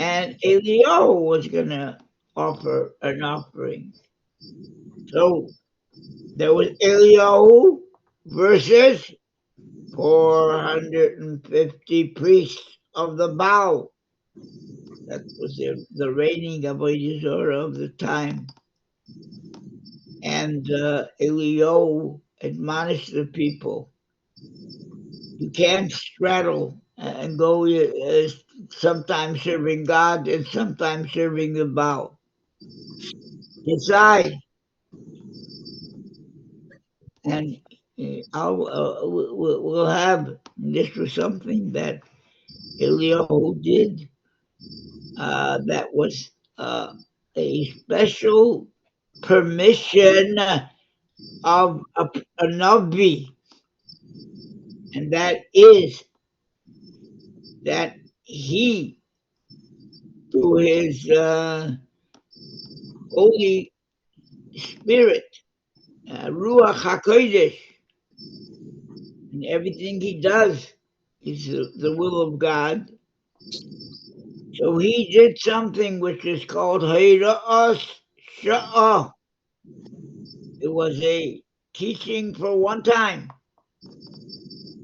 and Eliyahu was going to offer an offering. So there was Eliyahu versus 450 priests of the Baal. That was the reigning of Yisro of the time. And Eliyahu admonished the people, you can't straddle and go sometimes serving God and sometimes serving the Baal. Decide. And we'll have, this was something that Eliyahu did, that was a special permission of a Navi, and that is that he, through his Holy Spirit, Ruach HaKodesh, and everything he does is the will of God. So he did something which is called Hayra'as Sha'ah. It was a teaching for one time,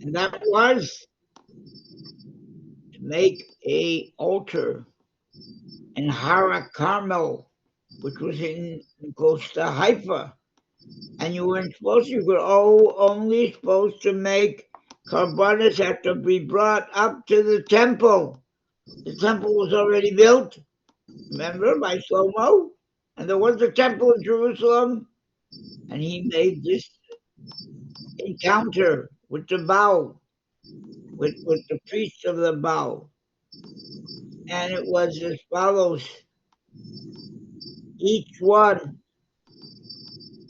and that was to make a altar in Hara Carmel, which was in close to Haifa. And you weren't supposed to, you were only supposed to make carbonates have to be brought up to the temple. The temple was already built, remember, by Shlomo? And there was a temple in Jerusalem, and he made this encounter with the Baal, with the priests of the Baal. And it was as follows. Each one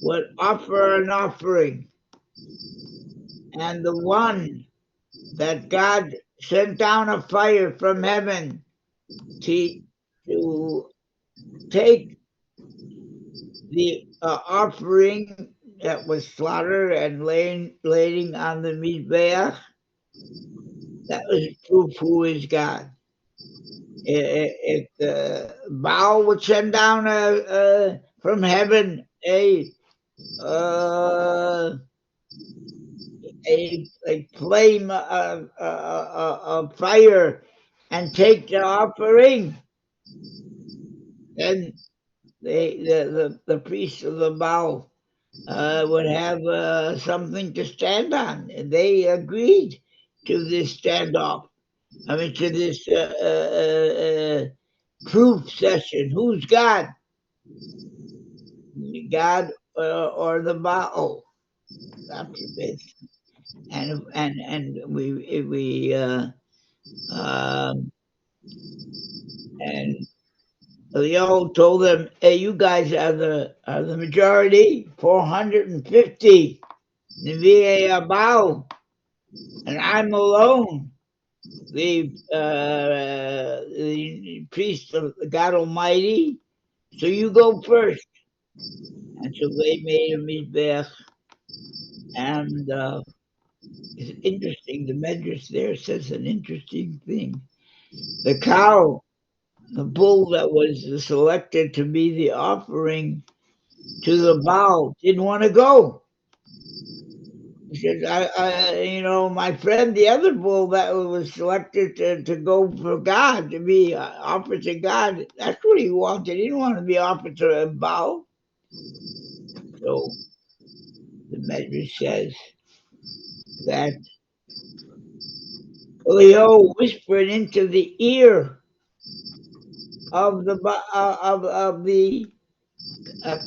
would offer an offering, and the one that God sent down a fire from heaven to take the offering that was slaughtered and laying on the Mizbeach, that was proof who is God. If the Baal would send down from heaven a flame of fire and take the offering, then the priests of the Baal would have something to stand on. And they agreed to this standoff. I mean, to this proof session. Who's God? God or the Baal? God forbid. And we and Leo told them, "Hey, you guys are the majority, 450 Nevi'ei Baal, and I'm alone, the priest of God Almighty. So you go first." And so they made a mizbech, and it's interesting. The Midrash there says an interesting thing. The cow, the bull that was selected to be the offering to the Baal, didn't want to go. He says, my friend, the other bull that was selected to go for God, to be offered to God, that's what he wanted. He didn't want to be offered to a Baal. So the Midrash says that Leo whispered into the ear of the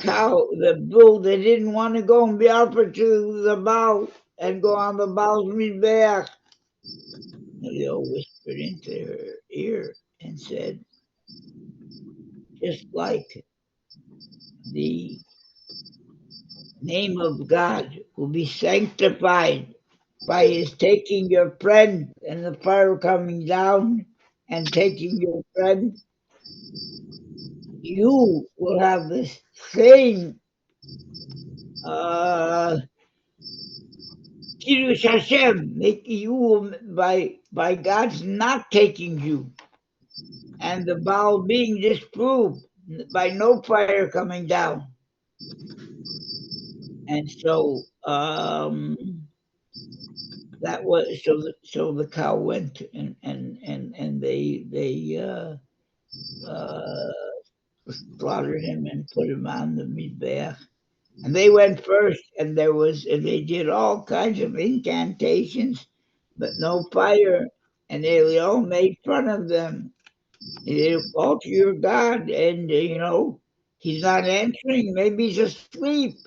cow, the bull that didn't want to go and be offered to the Baal and go on the Baal's mizbeach. Leo whispered into her ear and said, just like the name of God will be sanctified by his taking your friend and the fire coming down and taking your friend, you will have this same Kiddush Hashem, you will, by God's not taking you. and the Baal being disproved by no fire coming down. And so that was so the cow went and they slaughtered him and put him on the mizbeach. And they went first, and they did all kinds of incantations, but no fire. And Elio made fun of them. He said, "Call to your God," and he's not answering. Maybe he's asleep.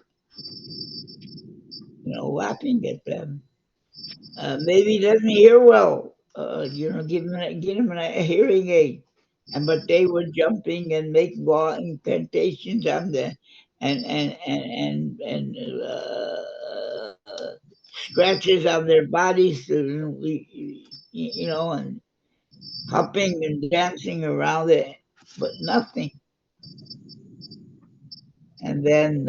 Laughing at them. Maybe he doesn't hear well. Give him a hearing aid. But they were jumping and making all incantations on the and scratches on their bodies, and hopping and dancing around it, but nothing. And then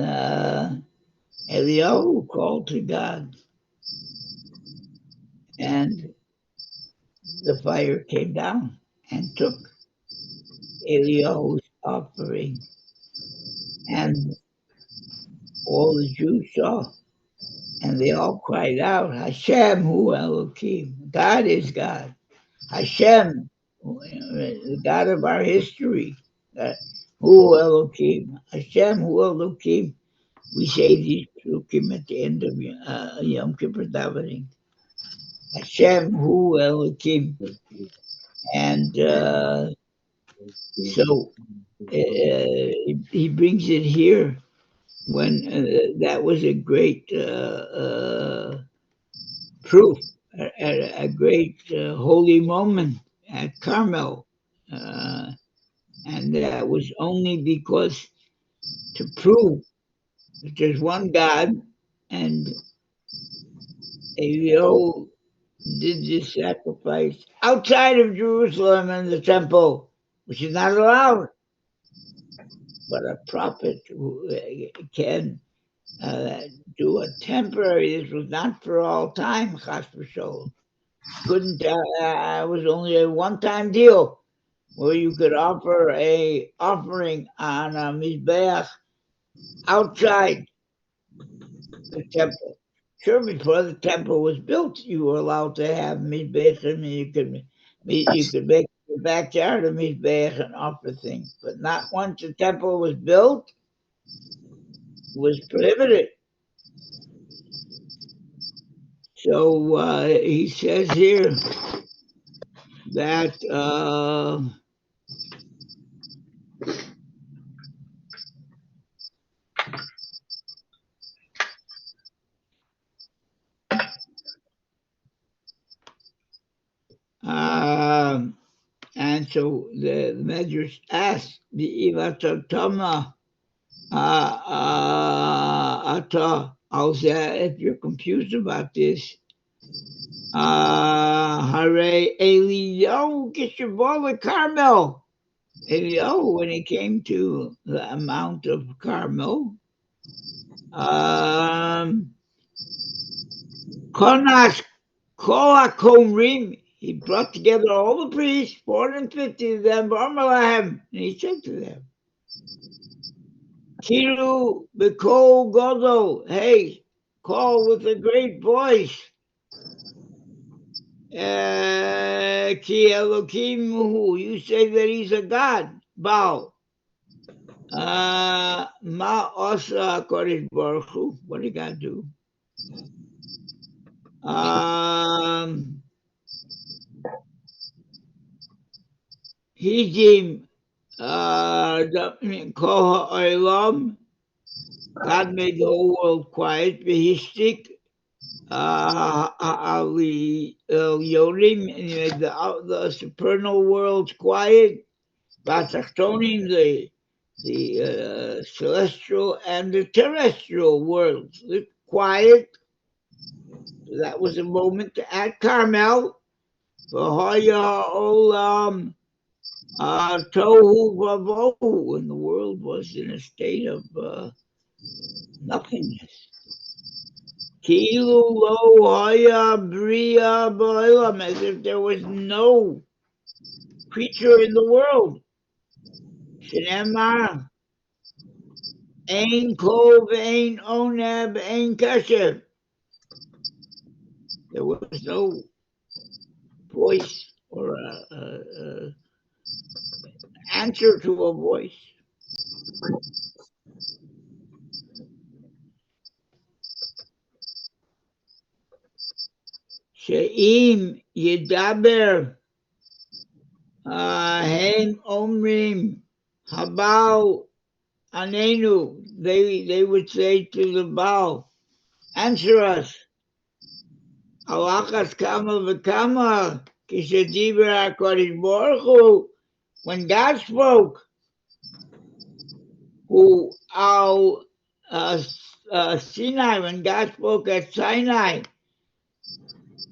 Eliyahu called to God, and the fire came down and took Eliyahu's offering. And all the Jews saw, and they all cried out, Hashem hu Elohim. God is God. Hashem, the God of our history. Hu Elohim. Hashem hu Elohim. We say these psukim at the end of Yom Kippur davening. Hashem hu Elohim. And so he brings it here when that was a great proof, a great holy moment at Carmel. And that was only because to prove that there's one God, and Eliyahu did this sacrifice outside of Jerusalem and the temple, which is not allowed. But a prophet who can do a temporary, this was not for all time, chas v'sholom. Couldn't, it was only a one-time deal where you could offer a offering on a mizbeach outside the temple. Sure, before the temple was built, you were allowed to have mizbeach, and you could make the backyard a mizbeach and offer things, but not once the temple was built. It was prohibited. So he says here that and so the Midrash asked the Ivatatama Ata. I'll say if you're confused about this, Hare Eliyahu Kishavah Carmel. Eliyahu, when he came to the Mount of Carmel, Konash Kolakomrim, he brought together all the priests, 450 of them, and he said to them, Kiru B'kol Godol, hey, call with a great voice. Ki Elohim Hu, you say that he's a God, Baal. Ma Osa Kodesh Baruch Hu, what did God do? Hijim Koha Olam, God made the whole world quiet. Behistik Ali Yodim, and he made the supernal worlds quiet. Batachtonim, the celestial and the terrestrial worlds quiet. So that was a moment at Carmel. V'haya Olam Tohu Vavohu, and the world was in a state of nothingness. Kilu lo haya bria ba'olam, as if there was no creature in the world. Shenema, Ein Kol, Ein Oneb, Ein Kasher. There was no voice or a answer to a voice. She'im Yedaber Hem Omrim Habal Anenu. They would say to the Baal, answer us. Alachas Kama V'Kama Kishadiber HaKadosh Baruch Hu. When God spoke, who al Sinai, when God spoke at Sinai,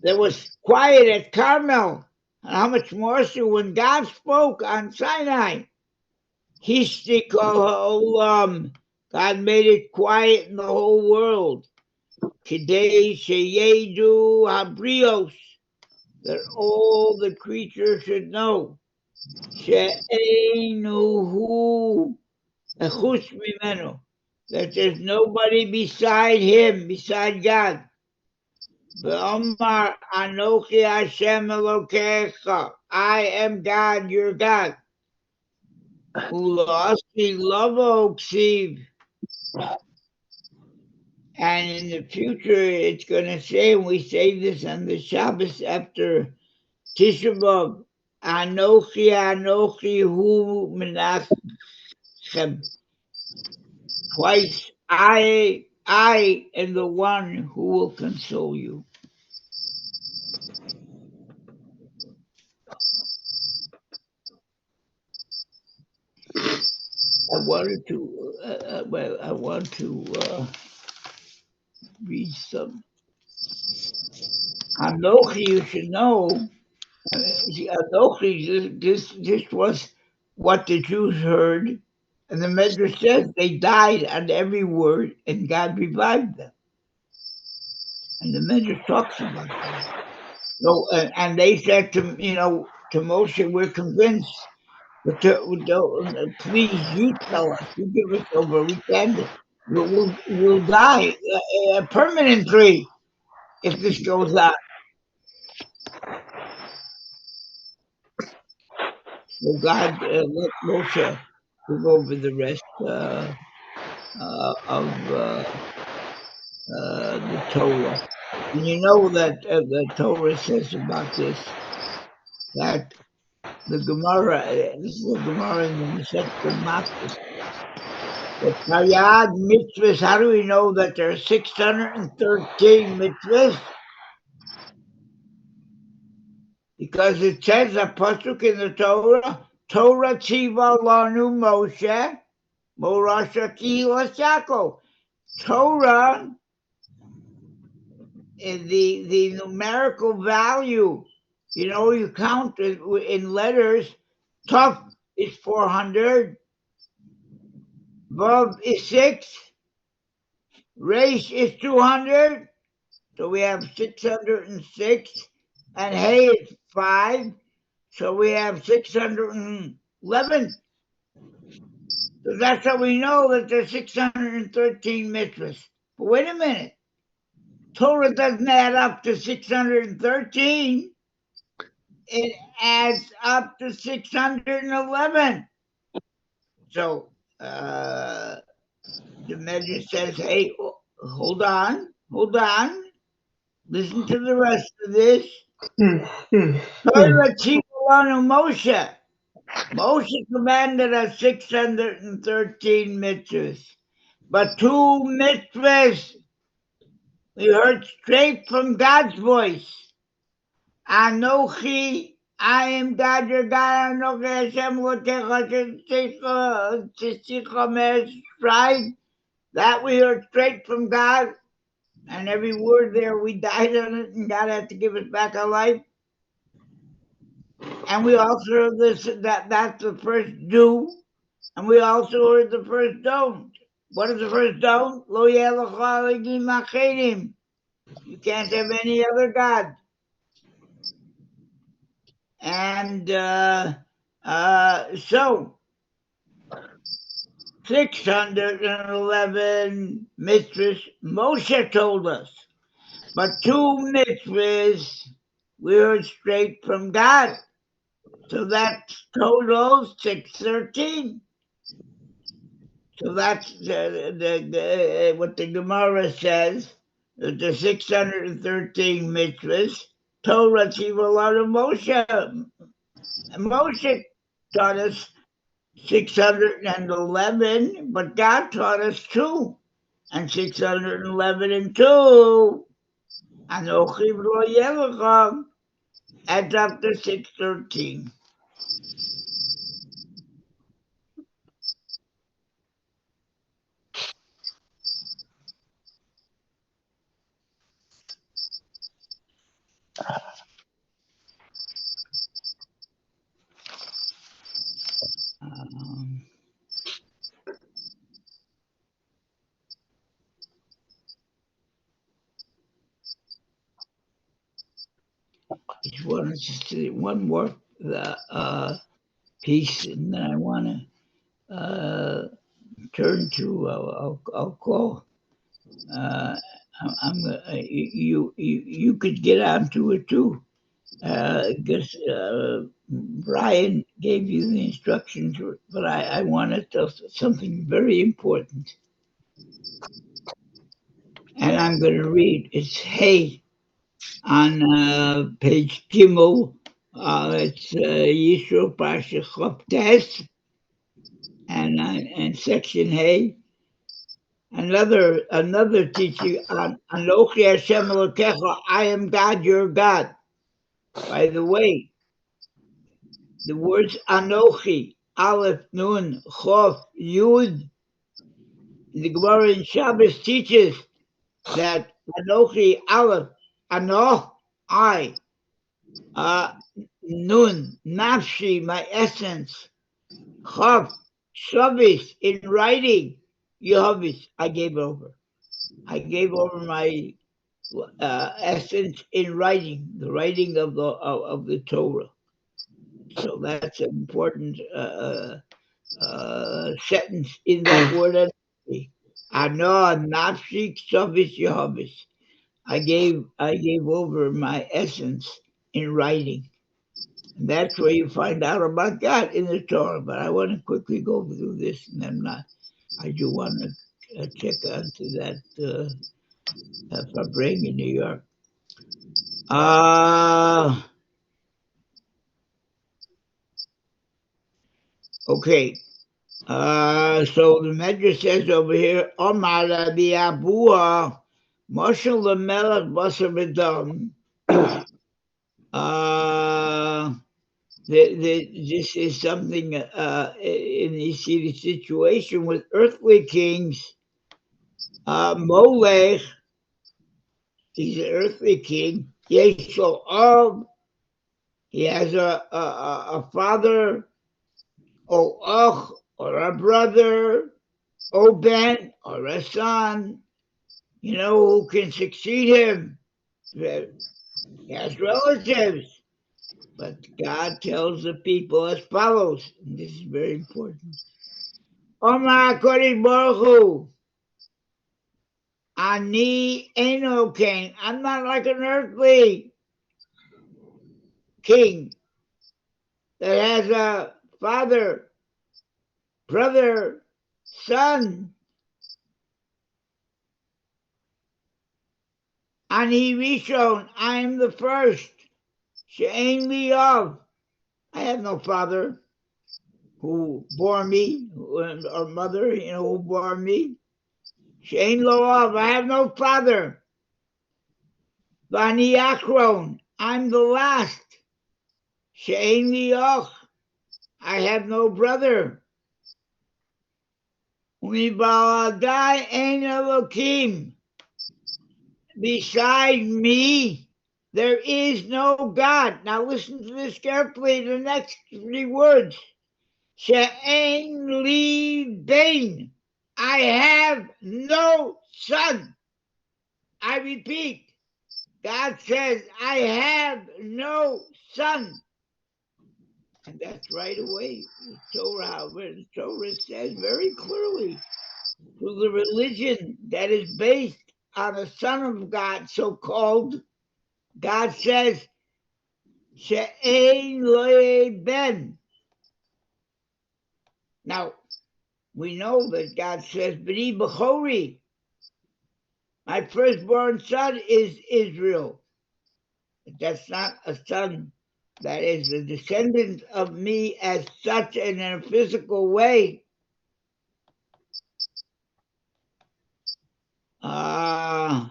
there was quiet at Carmel. And how much more so when God spoke on Sinai? Hishtik ha'olam. God made it quiet in the whole world. Kidei sheyedu habrios, that all the creatures should know. She'enuhu echus mimenu, that there's nobody beside him, beside God. V'omar anochi Hashem Elokecha, I am God, your God. Ulasi lovo ksiv. And in the future, it's going to say, and we say this on the Shabbos after Tisha B'Av, Anochi, Anochi, Hu Menachem. Twice, I am the one who will console you. I want to read some. Anochi, you should know. Anochi, this was what the Jews heard, and the Midrash says they died on every word, and God revived them. And the Midrash talks about that. So, and they said to Moshe, "We're convinced, but please, you tell us. You give us over. We can't. We'll die permanently if this goes on." So God let Moshe give over the rest of the Torah. And you know that the Torah says about this, that the Gemara, this is the Gemara in the Masechet Makkos, the Taryag mitzvahs. How do we know that there are 613 mitzvahs? Because it says a pasuk in the Torah, Torah tziva lanu Moshe, morashati l'shako. Torah is the numerical value. You know, you count it in letters. Tuf is 400. Vav is 6. Resh is 200. So we have 606. And Hey is 5. So we have 611. So that's how we know that there's 613 mitzvahs. But wait a minute. Torah doesn't add up to 613. It adds up to 611. So the Midrash says, hey, hold on. Listen to the rest of this. Moshe. Moshe commanded us 613 mitzvahs. But 2 mitzvahs we heard straight from God's voice. Anochi, I am God, your God. Anochi Hashem Lokecha, right? That we heard straight from God, and every word there we died on it, and God had to give us back our life. And we also heard this, that's the first do, and we also heard the first don't. What is the first don't? Lo yeh. You can't have any other God. And So 611 mitzvahs Moshe told us, but 2 mitzvahs we heard straight from God. So that's total 613. So that's what the Gemara says, that the 613 mitzvahs, Torah Tzivah Moshe. Moshe taught us 611, but God taught us 2. And 611 and 2, Anochi v'lo yelecha, adds up to 613. Just wanted to see one more piece, and then I want to turn to. I'll call. You could get onto it too. Because Brian gave you the instructions, but I want to tell something very important. And I'm going to read. It's Hey on page Gimel. It's Yisro Parshas Choptes, and section Hey. Another teaching on Anochi Hashem Elokecha. I am God, your God. By the way, the words Anochi, Aleph, Nun, Chof, Yud, the Gemara in Shabbos teaches that Anochi, Aleph, Anoch, I, Nun, Nafshi, my essence, Chof, Shabbos, in writing, Yehovis, I gave over. I gave over my essence in writing, the writing of the Torah. So that's an important sentence in that word. Ano nafshi ksavis Yehovis. I gave over my essence in writing. And that's where you find out about God in the Torah. But I want to quickly go through this, and I do want to check onto that Farbrengen in New York. Okay. So the Midrash says over here, Omar Rabbi Abua, Moshe Lamelech Basar B'Dam. This is something, and you see the situation with earthly kings. Molech, he's an earthly king. Yisro, he has a father, or a brother, Ben, or a son, who can succeed him. He has relatives. But God tells the people as follows, and this is very important. Omar Kodesh Baruch Hu, Ani Eno King. I'm not like an earthly king that has a father, brother, son. Ani Rishon, I am the first. She'ein li of. I have no father who bore me, or mother, who bore me. She'ein lo of. I have no father. Vani Akron, I'm the last. She'ein li och. I have no brother. Umibaladai ein Elokim. Beside me, there is no God. Now listen to this carefully, the next 3 words. She'ein li bein. I have no son. I repeat, God says, I have no son. And that's right away. The Torah, however, the Torah says very clearly, to the religion that is based on the Son of God, so-called, God says, She'ein lo ben. Now, we know that God says, B'ni B'chori, my firstborn son is Israel. But that's not a son that is a descendant of me as such in a physical way. The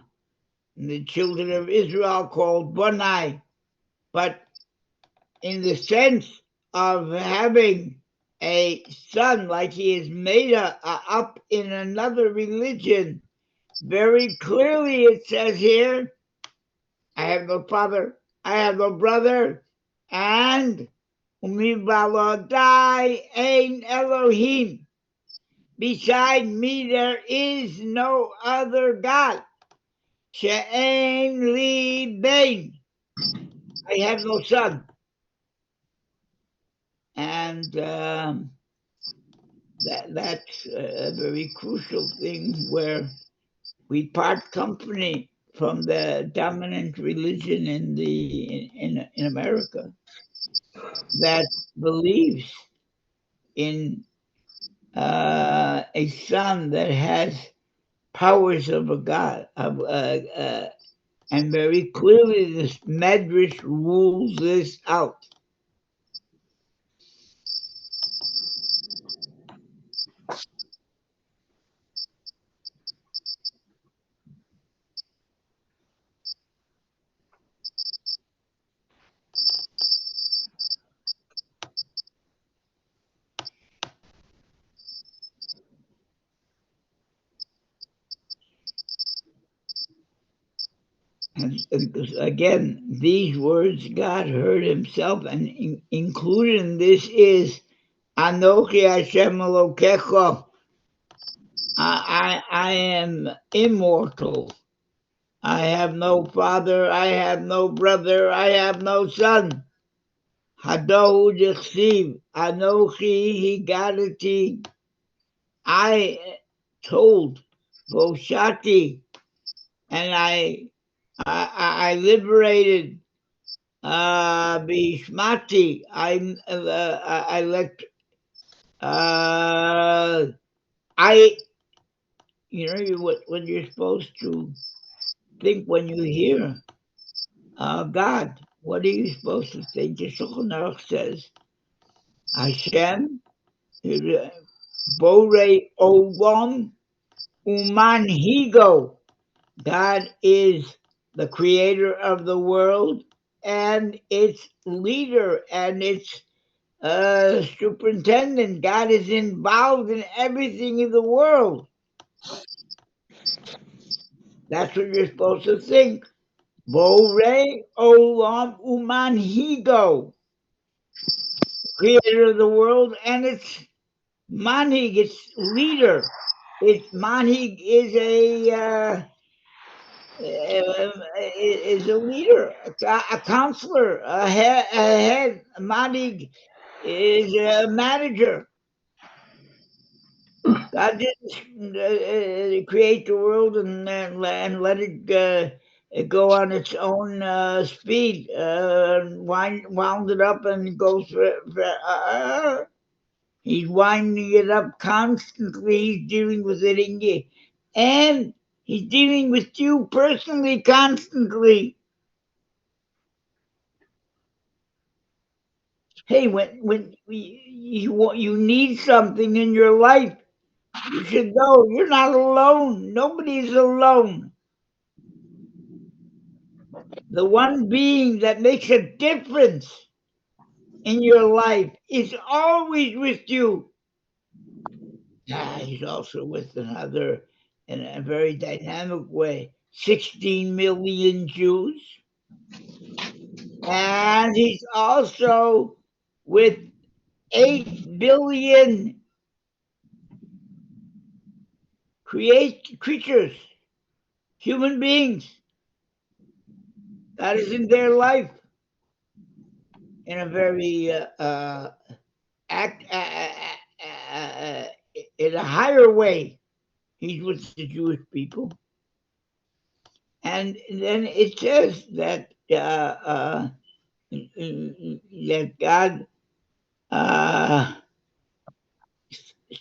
children of Israel called Bonai, but in the sense of having a son like he is made up in another religion, very clearly it says here, I have no father, I have no brother, and Umibalodai ein Elohim. Beside me there is no other God. She'ein li bein. I have no son. And that's a very crucial thing where we part company from the dominant religion in America that believes in a son that has powers of a God, and very clearly this Midrash rules this out. And again, these words God heard himself, and included in this is Anochi Hashem Elokecha. I am immortal. I have no father, I have no brother, I have no son. Hadohu Dichsiv, Anochi Higadati. I told Voshati, and I liberated Bishmati. I let what you're supposed to think when you hear God. What are you supposed to think? The Shulchan Aruch says, Hashem, Borei Olam Umanhigo. God is the creator of the world and its leader and its superintendent. God is involved in everything in the world. That's what you're supposed to think. Borei Olam Umanhigo, creator of the world and its manhig, its leader. Its manhig is a leader, a counselor, a head. Manhig is a manager. God didn't create the world and let it go on its own speed, wound it up and goes for he's winding it up constantly. He's dealing with it and he's dealing with you personally constantly. Hey, when you need something in your life, you should know you're not alone. Nobody's alone. The one being that makes a difference in your life is always with you. He's also with another in a very dynamic way. 16 million Jews. And he's also with 8 billion creatures, human beings. That is in their life. in a very in a higher way. He's with the Jewish people, and then it says that God, uh,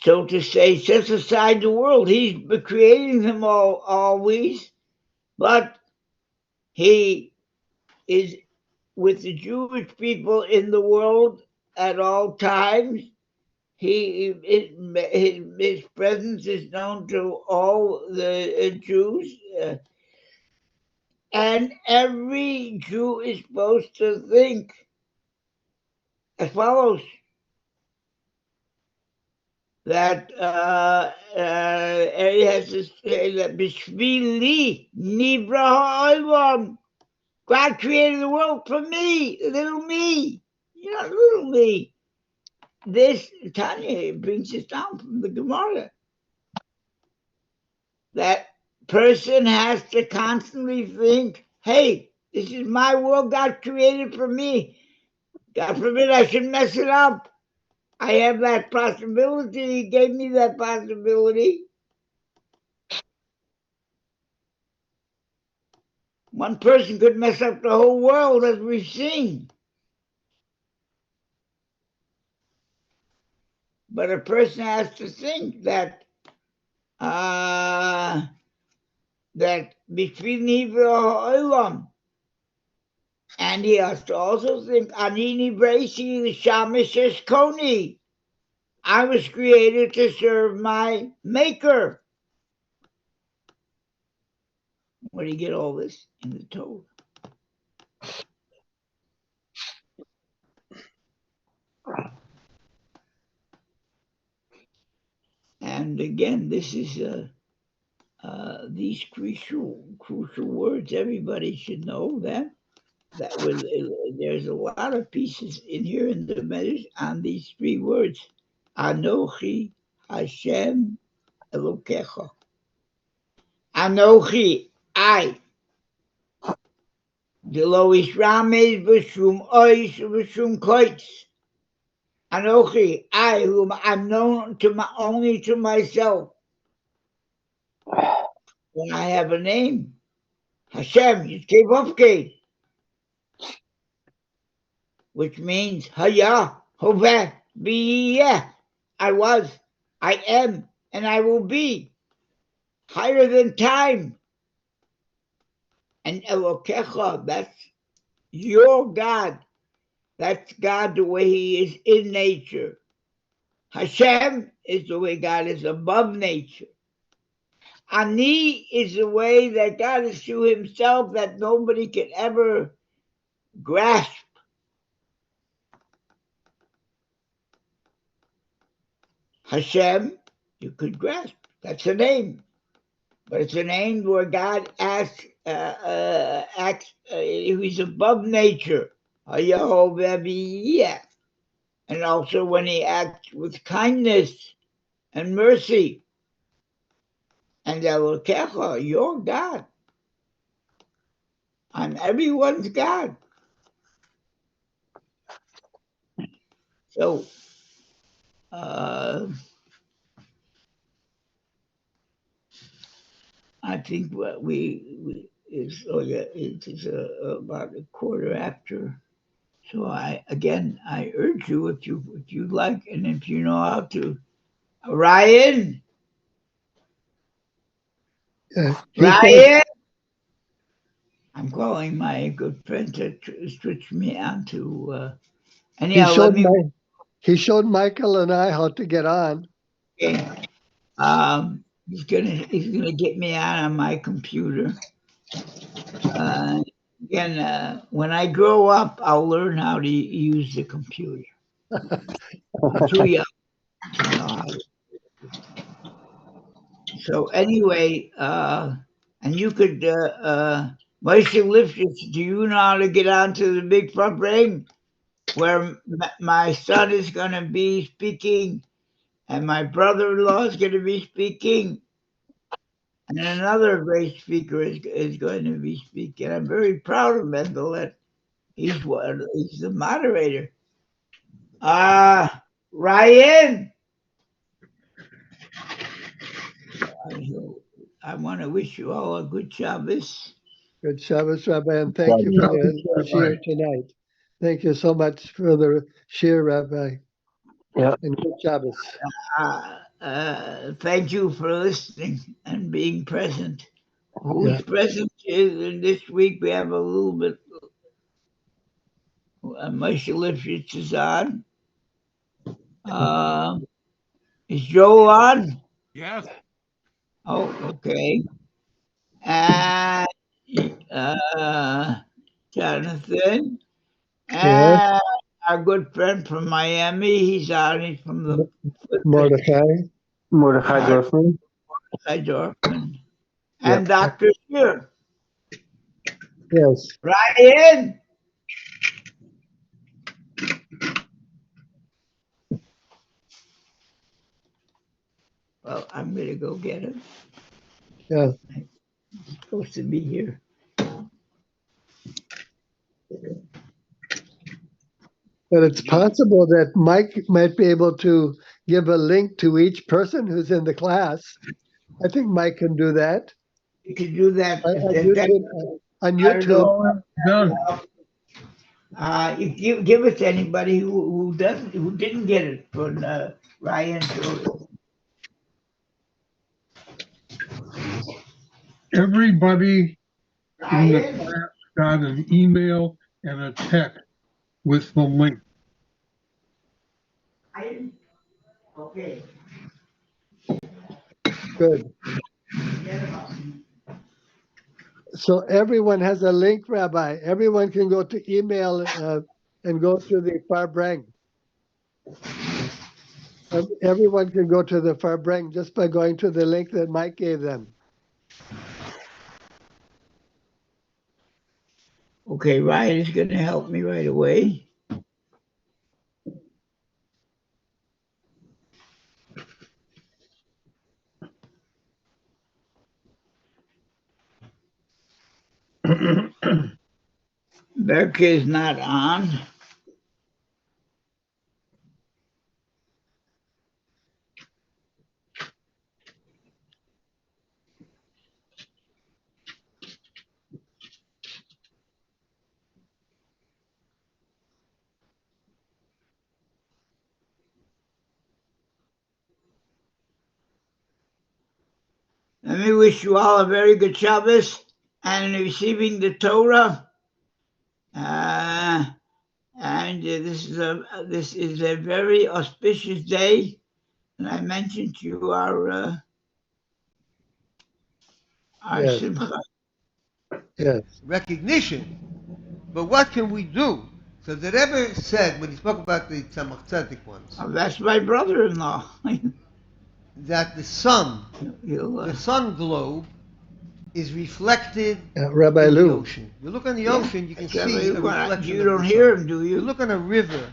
so to say, sets aside the world. He's creating them all always, but he is with the Jewish people in the world at all times. His presence is known to all the Jews, and every Jew is supposed to think as follows: that he has to say that Bishvili Nivra Ha'olam. God created the world for me, little me, little me. This Tanya brings it down from the Gemara. That person has to constantly think, hey, this is my world God created for me. God forbid I should mess it up. I have that possibility. He gave me that possibility. One person could mess up the whole world, as we've seen. But a person has to think that between Nivra Olam, and he has to also think Anini Brasi the Shamish Koni. I was created to serve my maker. Where do you get all this? In the Torah. And again, this is these crucial words. Everybody should know them. There's a lot of pieces in here in the Midrash on these three words: Anochi Hashem Elokecha. Anochi, I. Delo Ishrames v'shum oish v'shum koitz. Anochi, I, whom I'm known only to myself. When I have a name, Hashem, Yitzkei, which means Haya, Hoveh, Biyeh. I was, I am, and I will be. Higher than time. And Elokecha, that's your God. That's God the way he is in nature. Hashem is the way God is above nature. Ani is the way that God is to himself that nobody can ever grasp. Hashem, you could grasp. That's a name. But it's a name where God acts, he's above nature. And also when he acts with kindness and mercy. And Elokecha, your God. I'm everyone's God. So, I think what it's about a quarter after. So I urge you, if you like, and if you know how to, Ryan. Ryan, I'm calling my good friend to switch me on to. Anyhow, he showed Michael and I how to get on. Okay. He's gonna get me on my computer. Again, when I grow up, I'll learn how to use the computer. I'm too young to know how to. So anyway, and you could, Moshe Lifshitz, do you know how to get onto the big Farbrengen where my son is going to be speaking and my brother-in-law is going to be speaking and another great speaker is going to be speaking. I'm very proud of Mendelet. He's the moderator. Ryan, I want to wish you all a good Shabbos. Good Shabbos, Rabbi, and thank you for the Shiur tonight. Thank you so much for the Shiur, Rabbi. Yeah. And good Shabbos. Thank you for listening and being present. Who's present is this week? We have a little bit. Moshe Lipschitz is on. Is Joel on? Yes. Oh, okay. And Jonathan. And our good friend from Miami. He's on. He's from the Mordechai. Mordechai Dorfman. Mordechai Dorfman. And Dr. Shiur. Yes. Ryan. Well, I'm going to go get him. Yeah. I'm supposed to be here. But it's possible that Mike might be able to give a link to each person who's in the class. I think Mike can do that. You can do that. On YouTube. Done. You give it to anybody who didn't get it from Ryan. Everybody in the class got an email and a text with the link. Okay. Good. So everyone has a link, Rabbi. Everyone can go to email and go to the Farbrengen. Everyone can go to the Farbrengen just by going to the link that Mike gave them. Okay, Ryan is going to help me right away. Berke is not on. Let me wish you all a very good Shabbos and receiving the Torah. And this is a very auspicious day. And I mentioned to you our Simcha. Yes. Recognition. But what can we do? So the Rebbe said, when he spoke about the Tzemach Tzedek ones, That's my brother-in-law. that the sun globe, is reflected Rabbi in Lou. the ocean. You look on the ocean, you can see a reflection. You don't hear him, do you? You look on a river.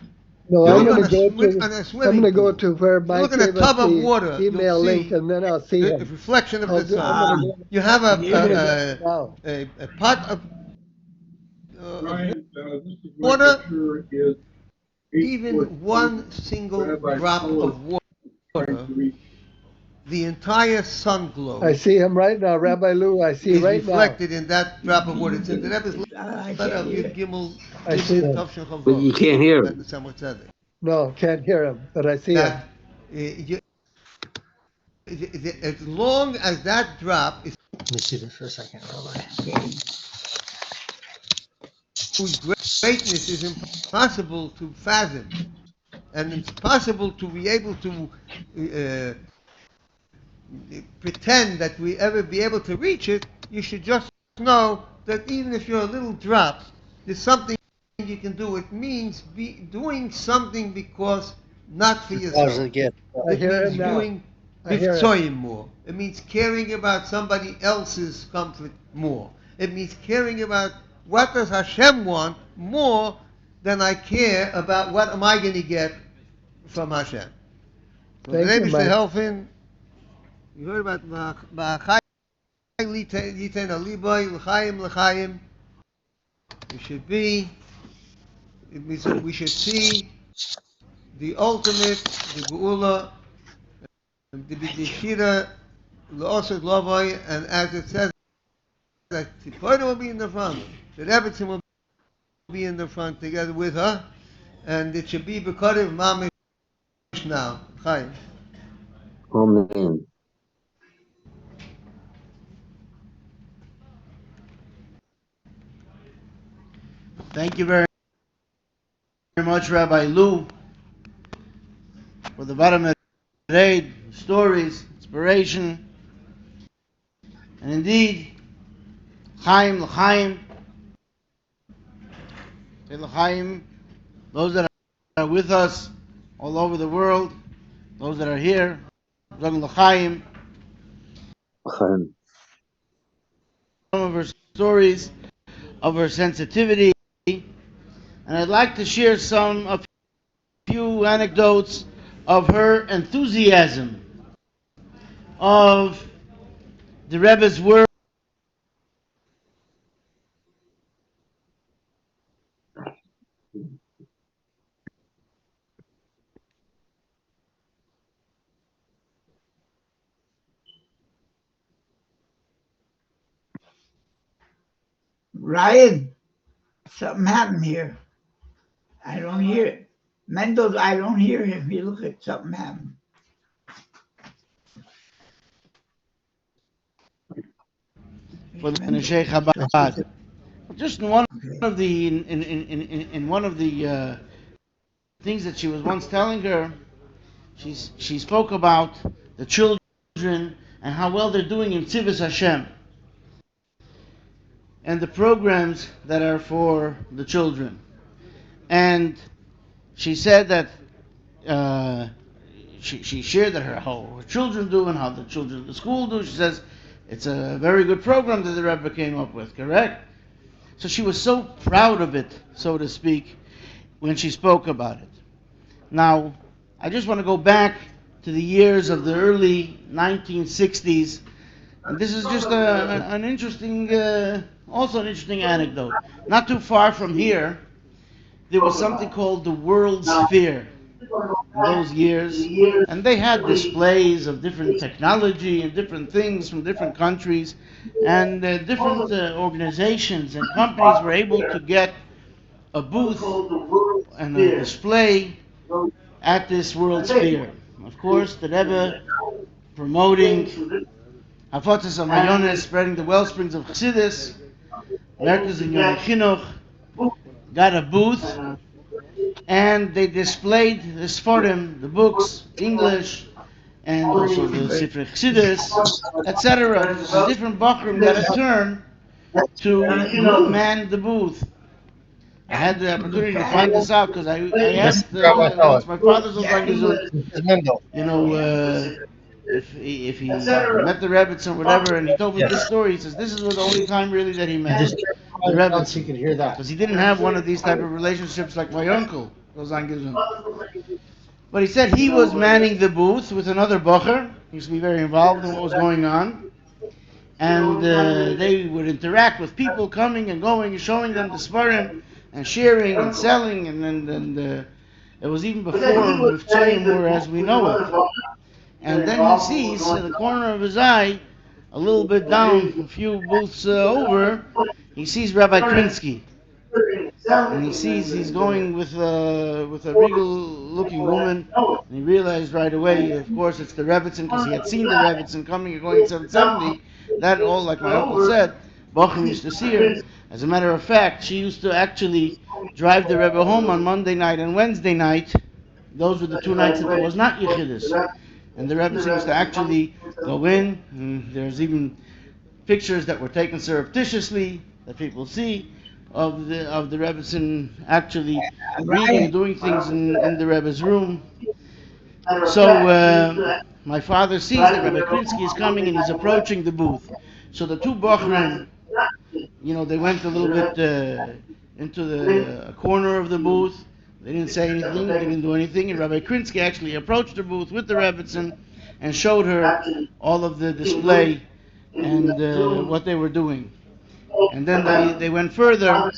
No, I'm going to go to where Mike look in a gave tub us of the water, email you'll link, see and then I'll see a him. reflection of the sun. You have a pot of water, even one single drop of water, the entire sun globe. I see him right now, Rabbi Lou. I see is right reflected in that drop of water. It's in the Rebbe's letter of Yud Gimel. But you can't hear him. No, can't hear him, but I see him. As long as that drop is. Let me see this for a second, Rabbi. Whose greatness is impossible to fathom, and it's possible to be able to pretend that we ever be able to reach it. You should just know that even if you're a little drop, there's something you can do. It means doing something because not for yourself. It means doing biftoyim more. It means caring about somebody else's comfort more. It means caring about what does Hashem want more than I care about what am I going to get from Hashem. So the name is to help him. You heard about Ba'achai Yitain Aliboy L'chaim L'chaim. You should be We should see the ultimate, the Geula, the B'dishira, L'osek Lavoi, and as it says, that Tzipora will be in the front, the Rebbetzin will be in the front together with her, and it should be B'karev Mamish now. Chaim. Amen. Thank you very much, Rabbi Lou, for the bottom today, stories, inspiration, and indeed, Chaim, L'chaim, L'chaim, those that are with us all over the world, those that are here, L'chaim, Chaim. some of her stories, of her sensitivity, and I'd like to share a few anecdotes of her enthusiasm of the Rebbe's work. Ryan, something happened here. I don't hear it. Mendel, I don't hear him. You look at something happened. For the Neshei Chabad. Just in one of the in one of the things that she was once telling her, she spoke about the children and how well they're doing in Tzivos Hashem and the programs that are for the children. And she said that she shared that how her children do and how the children at the school do. She says it's a very good program that the Rebbe came up with, correct? So she was so proud of it, so to speak, when she spoke about it. Now, I just want to go back to the years of the early 1960s, and this is just an interesting, also an interesting anecdote. Not too far from here, there was something called the World's Fair in those years, and they had displays of different technology and different things from different countries, and different organizations and companies were able to get a booth and a display at this World's Fair. Of course, the Rebbe promoting Hafatzas HaMayones, spreading the wellsprings of Chassidus, Merkaz in Yom Chinuch, got a booth, and they displayed the Sforim, the books, English, and also the Sifrei Chassidus, etc. And different Bachrim got a turn to man the booth. I had the opportunity to find this out because I asked once my father's Zoltan, you know, if he met the Rebbetzin or whatever, and he told me this story. He says this is the only time really that he met the Rebbetzin. He could hear that because he didn't have one of these type of relationships like my uncle Zoltan Gizon. But he said he was manning the booth with another bacher. He used to be very involved in what was going on. And they would interact with people coming and going and showing them the Sfarim and sharing and selling. And it was even before Mivtzoyim were as we know it. And then he sees in the corner of his eye, a little bit down, a few booths over, he sees Rabbi Krinsky. And he sees he's going with a regal-looking woman, and he realized right away, of course, it's the Rebbetzin, because he had seen the Rebbetzin coming and going in 770. That all, like my uncle said, Bochum used to see her. As a matter of fact, she used to actually drive the Rebbe home on Monday night and Wednesday night. Those were the two nights that there was not Yechidus. And the Rebbetzin used to actually go in, and there's even pictures that were taken surreptitiously that people see of the Rebbetzin actually reading and doing things in the Rebbe's room. So my father sees that Rabbi Krinsky is coming and he's approaching the booth. So the two Bachrim, they went a little bit into the corner of the booth. They didn't say anything, they didn't do anything, and Rabbi Krinsky actually approached the booth with the Rebbetzin and showed her all of the display and what they were doing. And then they went further,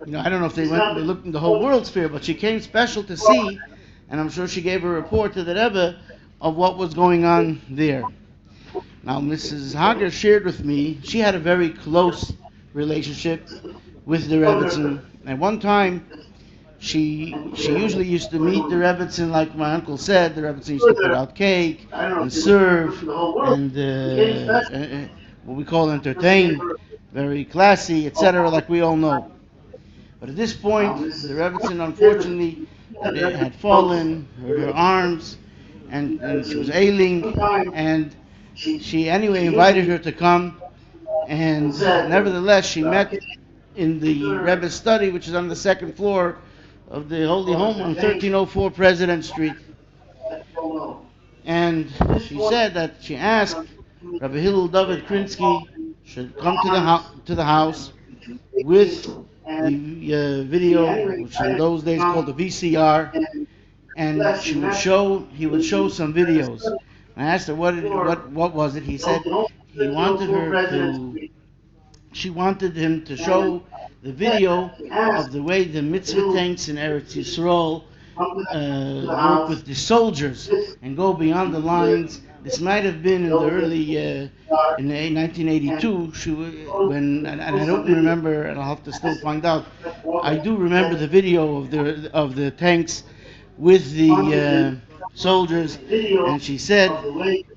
I don't know if they looked in the whole World Sphere, but she came special to see, and I'm sure she gave a report to the Rebbe of what was going on there. Now, Mrs. Hager shared with me, she had a very close relationship with the Rebbetzin. At one time, she usually used to meet the Rebbetzin, like my uncle said. The Rebbetzin used to put out cake and serve and what we call entertain, very classy, etc., like we all know. But at this point, the Rebbetzin unfortunately had fallen, hurt her arms, and she was ailing, and she anyway invited her to come, and nevertheless she met in the Rebbe's study, which is on the second floor of the Holy Home on 1304 President Street. And she said that she asked Rabbi Hillel David Krinsky should come to the house with the video, which in those days called the VCR, and he would show some videos. And I asked her what was it. He said she wanted him to show the video of the way the mitzvah tanks in Eretz Yisrael work with the soldiers and go beyond the lines. This might have been in the early, in 1982, and I don't remember, and I'll have to still find out. I do remember the video of the tanks with the soldiers, and she said,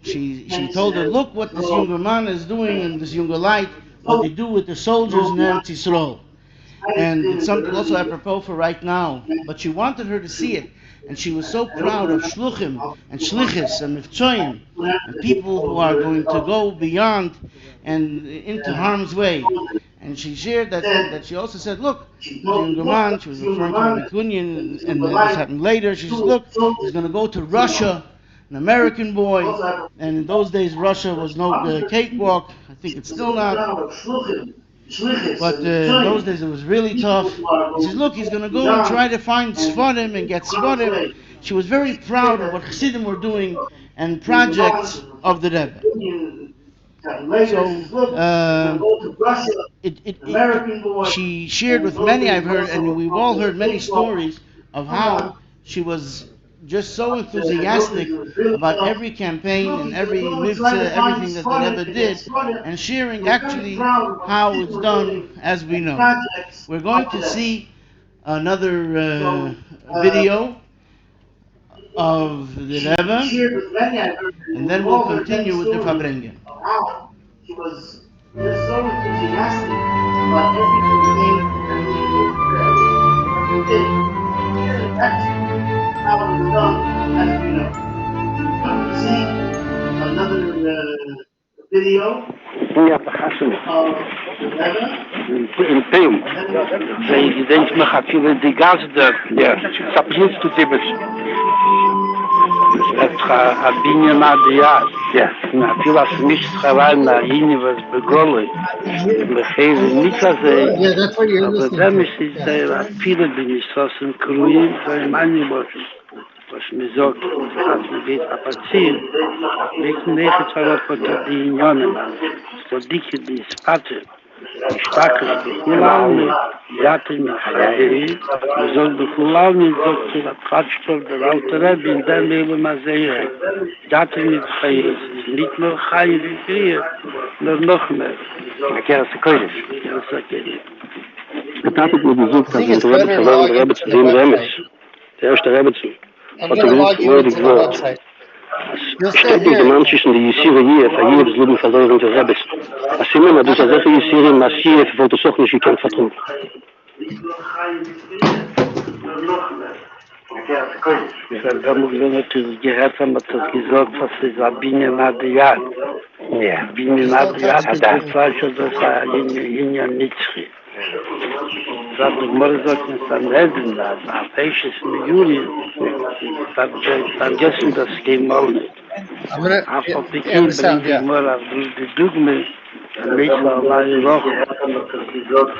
she told her, look what this younger man is doing and this younger light, what they do with the soldiers in Eretz Yisrael. And it's something also apropos for right now. But she wanted her to see it, and she was so proud of shluchim and shlichis and mivtzoyim and people who are going to go beyond and into harm's way. And she shared that she also said, look, the younger man, she was referring to Rabbi Kunyan, and this happened later. She says, look, he's going to go to Russia, an American boy, and in those days Russia was no cakewalk. I think it's still not. But in those days it was really tough. He says, look, he's going to go and try to find Sfarim and get Sfarim. She was very proud of what Chassidim were doing and projects of the Rebbe. So she shared with many, I've heard, and we've all heard many stories of how she was just so enthusiastic about every campaign and every mitzvah, everything that the Rebbe did, and sharing actually how it's done as we know. We're going to see another video of the Rebbe, and then we'll continue with the Farbrengen. She was just so enthusiastic about every campaign and every did. That's how it was done, as we know. You see another video of the Rebbe in film. They denkt me gaat veel die gas daar. Ja, sapjes to tibes. Het gaat binnen na de jaar. Ja, na veel als niet gewoon na hier was begonnen. We geven niet als Yeah, that's what you're aber listening dann to. ist es viele Administrationen kruien, weil manche was mir sagt, als man geht apazien, ich nehme zwar auf die Unionen, so dicke die Spate, die Stacke, die Hulaune, Jatte mit Chageri, wir sollen die Hulaune, sagt der Quatschstoff, der alte Rebbe, in dem Leben mal sehen, Jatte mit Chageri, nicht nur Chageri hier, nur noch mehr. Ja, Het had ik me bezoekt dat de Rebbe verloren de Rebbe te zien Remes. De eerste Rebbe te. Wat er niet verloren wordt. Steht in de man tussen de Yisro hier, van hier is Luden verloren de Rebbes. Als je maar dus als even Yisro maar zie je voor de zocht dus je kent vertrouwen. Da muss man natürlich gehört haben, dass das gesagt was ist Sabine Nadian. Ja, Sabine Nadian hat das falsch, das ist ja nicht schön. Dat de morgen van Nederland, na feestjes in juli, vergessen dat helemaal niet. Afval begin brengt ik maar af de dogmen, meestal lai nog.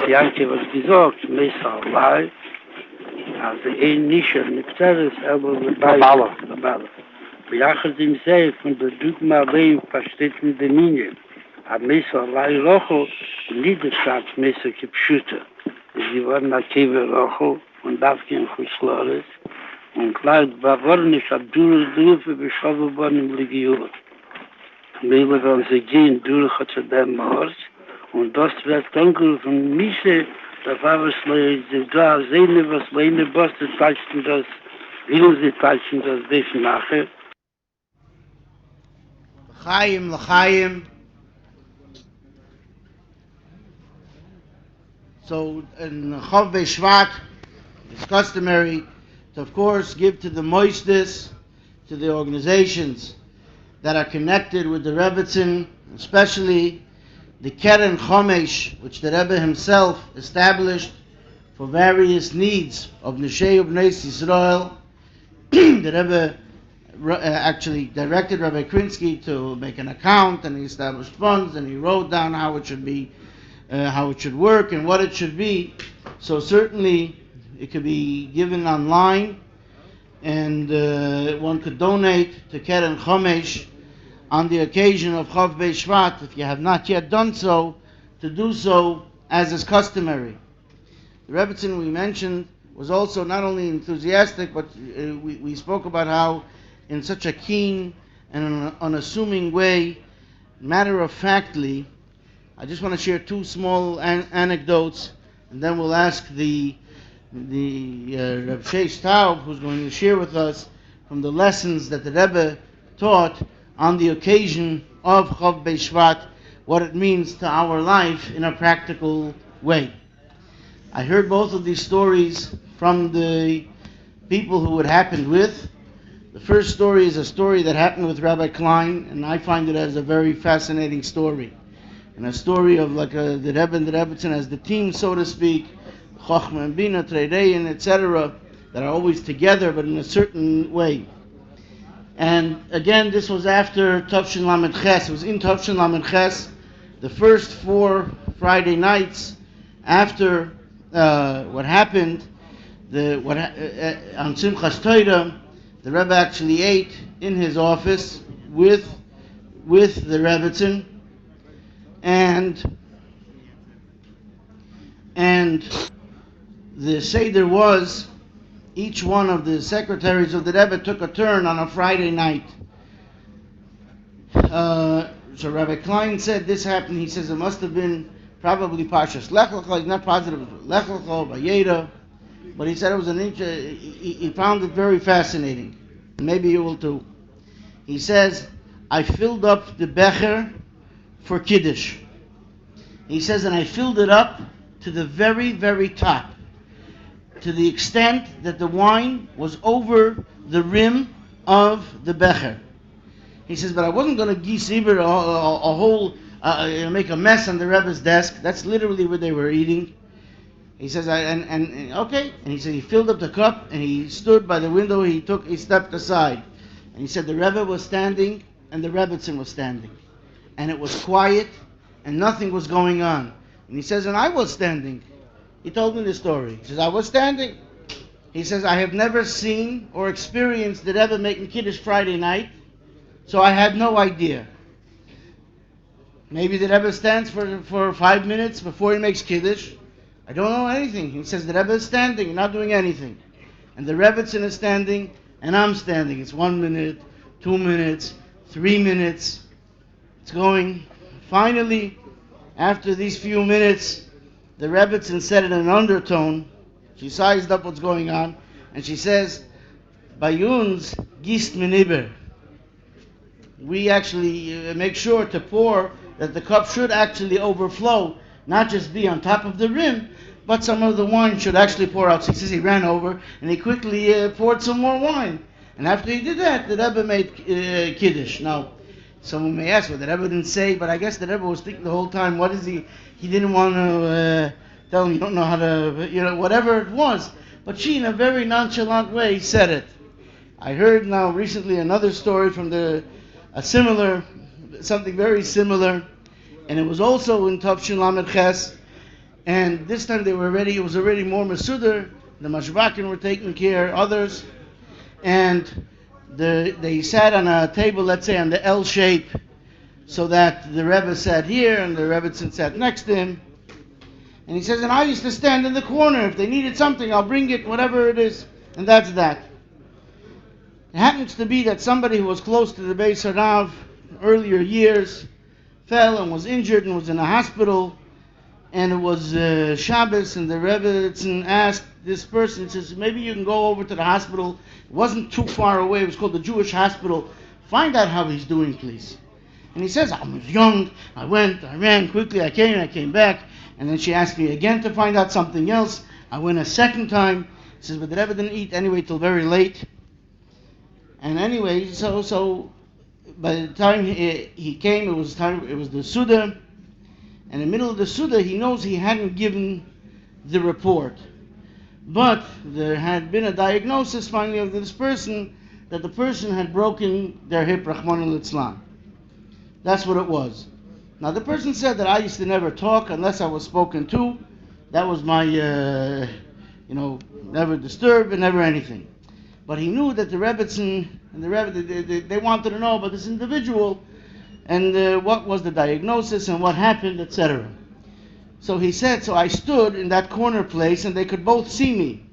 Janke was gezegd, meestal lai. Als de een nischer met terres, aber de ballen. Bijacherd hem zei, van de dogma alleen versteht met de miniën. Maar meestal lai rochel, niet de staat meestal gepschutten. geworden, a Kever Rochel, und darf gehen Chuslores. Und klar, war worden ist, ab Durfe beschoben worden im Legion. Wir werden sie gehen durch zu dem Ort, und das wird dann gerufen, Mische, da war es, da sehen, was meine Bosse zeichen das, will sie zeichen das, das nachher. L'chaim, l'chaim. So in Chav Shevat, it's customary to, of course, give to the moistus, to the organizations that are connected with the Rebbetzin, especially the Keren Chomesh, which the Rebbe himself established for various needs of Neshei Bnei Yisrael. The Rebbe actually directed Rabbi Krinsky to make an account, and he established funds, and he wrote down how it should be, how it should work, and what it should be. So certainly it could be given online, and one could donate to Keren Chomesh on the occasion of Chav Shvat, if you have not yet done so, to do so as is customary. The Rebbetzin we mentioned was also not only enthusiastic, but we spoke about how in such a keen and unassuming way, matter-of-factly, I just want to share two small anecdotes, and then we'll ask the Reb Sheish Taub, who's going to share with us from the lessons that the Rebbe taught on the occasion of Chav Shvat, what it means to our life in a practical way. I heard both of these stories from the people who it happened with. The first story is a story that happened with Rabbi Klein, and I find it as a very fascinating story. And a story of like the Rebbe and the Rebbetzin as the team, so to speak, Chochmah and Bina, Treidein, etc., that are always together, but in a certain way. And again, this was after Tavshin Lamed Ches. It was in Tavshin Lamed Ches, the first 4 Friday nights after what happened. On Simchas Torah, the Rebbe actually ate in his office with the Rebbetzin, and the Seder was, each one of the secretaries of the Rebbe took a turn on a Friday night. So Rabbi Klein said this happened. He says it must have been probably Parshas Lech Lecha. He's not positive it was Lech Lecha, Vayera, but he said it was he found it very fascinating. Maybe you will too. He says, I filled up the becher for Kiddush. He says, and I filled it up to the very, very top, to the extent that the wine was over the rim of the becher. He says, but I wasn't going to gieß über a whole, make a mess on the Rebbe's desk. That's literally what they were eating. He says, okay. And he said he filled up the cup and he stood by the window. He stepped aside, and he said the Rebbe was standing and the Rebbetzin was standing, and it was quiet and nothing was going on. And he says, and I was standing. He told me the story. He says, I was standing. He says, I have never seen or experienced the Rebbe making Kiddush Friday night, so I had no idea. Maybe the Rebbe stands for 5 minutes before he makes Kiddush. I don't know anything. He says the Rebbe is standing, not doing anything. And the Rebbetzin is standing, and I'm standing. It's 1 minute, 2 minutes, 3 minutes. It's going. Finally, after these few minutes, the Rebbetzin said in an undertone, she sized up what's going on, and she says, Bayuns gist meniber. We actually make sure to pour, that the cup should actually overflow, not just be on top of the rim, but some of the wine should actually pour out. So he says he ran over and he quickly poured some more wine. And after he did that, the Rebbe made Kiddush. Now, someone may ask, well, the Rebbe didn't say, but I guess the Rebbe was thinking the whole time, what is he didn't want to tell him you don't know how to, whatever it was. But she, in a very nonchalant way, said it. I heard now recently another story from something very similar, and it was also in Tavshin Lamed Ches, and this time it was already more Mesuder, the Mashbakim were taking care, others, and they sat on a table, let's say on the L shape, so that the Rebbe sat here and the Rebbetzin sat next to him, And he says, and I used to stand in the corner. If they needed something, I'll bring it, whatever it is. And that's that. It happens to be that somebody who was close to the Beis Harav earlier years fell and was injured and was in a hospital. And it was Shabbos, and the Rebbe asked this person, says, maybe you can go over to the hospital. It wasn't too far away. It was called the Jewish Hospital. Find out how he's doing, please. And he says, I was young. I went, I ran quickly. I came back. And then she asked me again to find out something else. I went a second time. He says, but the Rebbe didn't eat anyway till very late. And anyway, so by the time he came, it was the Suda. And in the middle of the Suda, he knows he hadn't given the report. But there had been a diagnosis finally of this person, that the person had broken their hip, Rahman al-Islam. That's what it was. Now the person said that I used to never talk unless I was spoken to. That was my, never disturb and never anything. But he knew that the Rebbitzin and the Rebbe, they wanted to know about this individual and what was the diagnosis and what happened, etc. So he said, so I stood in that corner place and they could both see me.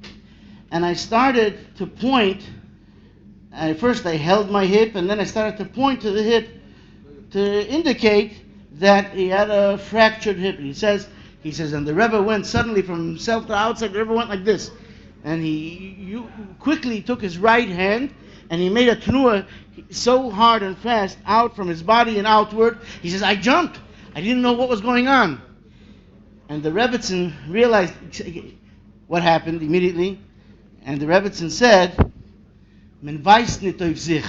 And I started to point. And first I held my hip and then I started to point to the hip to indicate that he had a fractured hip. He says, and the Rebbe went suddenly from himself to outside. The Rebbe went like this. And he quickly took his right hand and he made a tenuah so hard and fast out from his body and outward. He says, I jumped. I didn't know what was going on. And the Rebbitzin realized what happened immediately. And the Rebbitzin said, Men weiß nicht auf sich.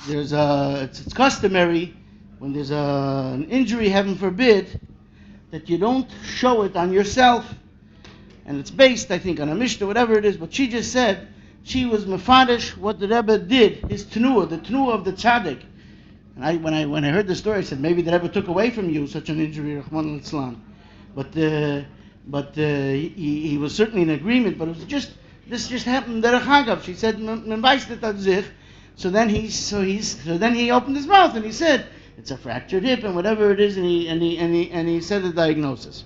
It's customary when there's an injury, heaven forbid, that you don't show it on yourself. And it's based, I think, on a Mishnah, whatever it is. But she just said she was mefadish what the Rebbe did, his tenuah, the tenuah of the tzaddik. And when I heard the story, I said, maybe the Rebbe took away from you such an injury, Rahman al-Islam. But he was certainly in agreement. But it was this just happened. Derech Hagav. She said, "Men weiß nicht auf sich." So then he opened his mouth and he said, it's a fractured hip and whatever it is, and he said the diagnosis.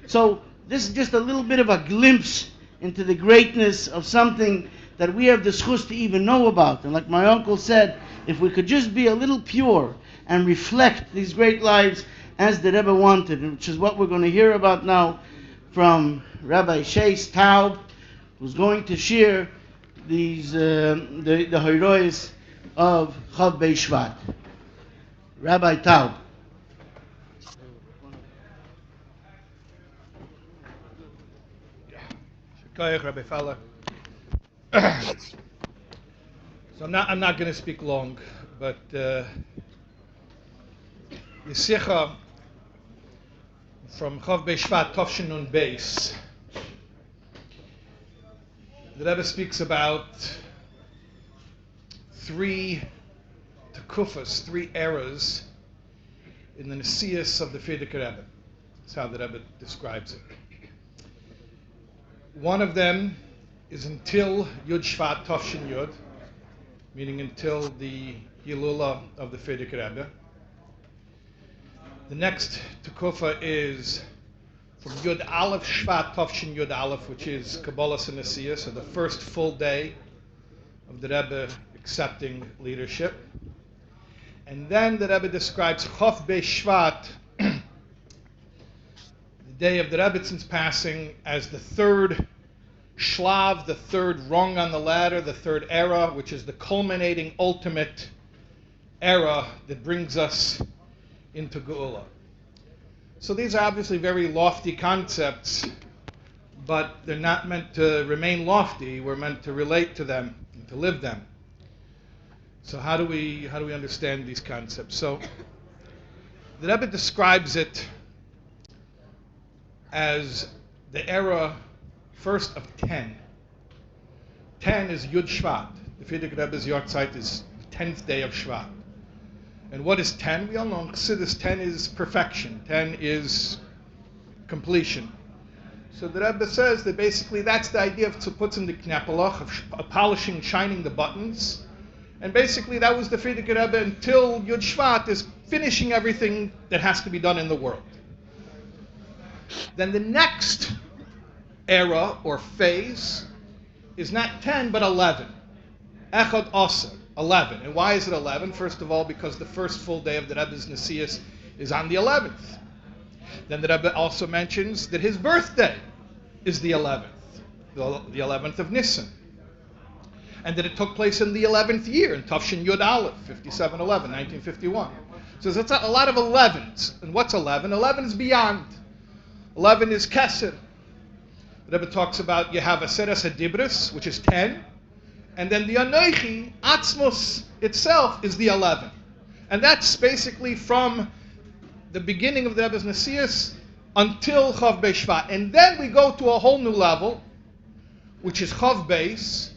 So this is just a little bit of a glimpse into the greatness of something that we have the schus to even know about. And like my uncle said, if we could just be a little pure and reflect these great lives as the Rebbe wanted, which is what we're going to hear about now from Rabbi Sheis Taub, who's going to share these the heroes of Chav Bei Shvat. Rabbi Taub. Rabbi Feller. So I'm not going to speak long, but the Sicha from Chav Bei Shvat Tovshin Nun Beis. The Rebbe speaks about three tekufas, three eras in the Nesius of the Frierdiker Rebbe. That's how the Rebbe describes it. One of them is until Yud Shvat Tovshin Yud, meaning until the Hilula of the Frierdiker Rebbe. The next tekufa is from Yud Aleph Shvat Tovshin Yud Aleph, which is Kabbalas and Nesius, so the first full day of the Rebbe accepting leadership. And then the Rebbe describes Chav Bei Shvat, the day of the Rebbetzins passing, as the third shlav, the third rung on the ladder, the third era, which is the culminating ultimate era that brings us into Geula. So these are obviously very lofty concepts, but they're not meant to remain lofty. We're meant to relate to them and to live them. So how do we understand these concepts? So the Rebbe describes it as the era first of 10. 10 is Yud Shvat. The Frierdiker Rebbe's Yortzeit is the 10th day of Shvat. And what is 10? We all know in Chassidus 10 is perfection. 10 is completion. So the Rebbe says that basically that's the idea of tzuputz in the knapelach, of polishing, shining the buttons. And basically that was the Frierdiker Rebbe until Yud Shvat is finishing everything that has to be done in the world. Then the next era or phase is not 10 but 11. Echad Aser, 11. And why is it 11? First of all, because the first full day of the Rebbe's Nesius is on the 11th. Then the Rebbe also mentions that his birthday is the 11th, the 11th of Nisan. And that it took place in the 11th year, in Tafshin Yud Aleph, 5711, 1951. So that's a lot of 11s. And what's 11? 11 is beyond. 11 is Kesed. The Rebbe talks about you have Aseres HaDibris, which is 10. And then the Anoichi, Atzmos itself, is the 11. And that's basically from the beginning of the Rebbe's Nesius until Chav Beis Shvat. And then we go to a whole new level, which is Chav Beis,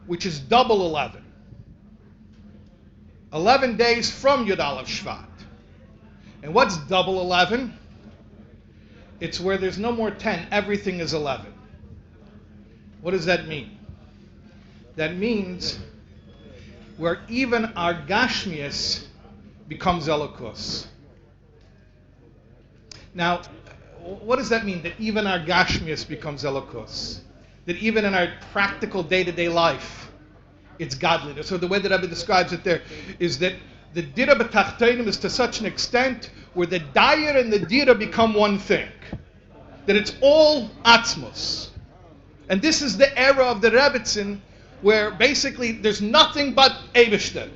which is double 11. 11 days from Yud Aleph Shvat. And what's double 11? It's where there's no more 10, everything is 11. What does that mean? That means where even our Gashmias becomes Elokus. Now, what does that mean, that even our Gashmias becomes Elokus? That even in our practical day-to-day life, it's godliness. So the way that Rebbe describes it there is that the Dira B'Tachtonim is to such an extent where the Dayer and the Dira become one thing. That it's all Atzmos. And this is the era of the Rebbetzin where basically there's nothing but Eibishter.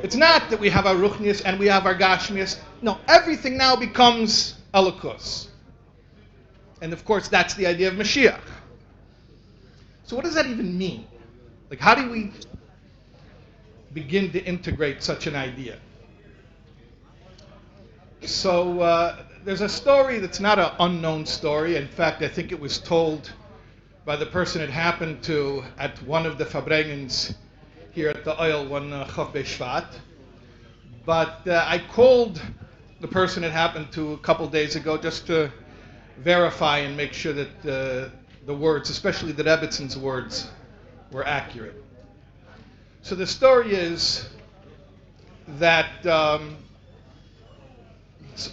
It's not that we have our Ruchnias and we have our Gashmias. No, everything now becomes Elokus. And of course that's the idea of Mashiach. So what does that even mean? Like, how do we begin to integrate such an idea? So there's a story that's not an unknown story. In fact, I think it was told by the person it happened to at one of the Farbrengens here at the oil one Chav Beis Shvat. But I called the person it happened to a couple days ago just to verify and make sure that the words, especially the Rebbetzins' words, were accurate. So the story is that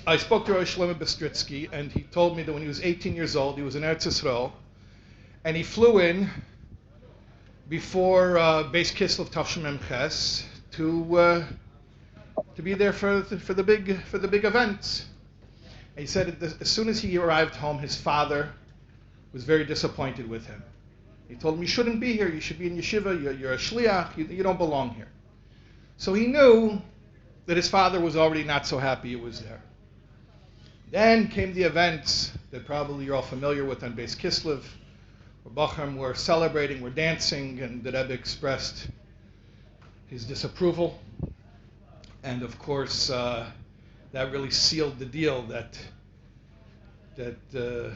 I spoke to Rosh Shlomo Bistritsky, and he told me that when he was 18 years old, he was in Eretz Yisrael, and he flew in before Beis Kislev Tavshin Mem Ches to be there for the big events. And he said that as soon as he arrived home, his father was very disappointed with him. He told him, you shouldn't be here, you should be in yeshiva, you're a shliach, you don't belong here. So he knew that his father was already not so happy he was there. Then came the events that probably you're all familiar with on Beis Kislev, where Bacham were celebrating, were dancing, and the Rebbe expressed his disapproval. And of course, that really sealed the deal that Reb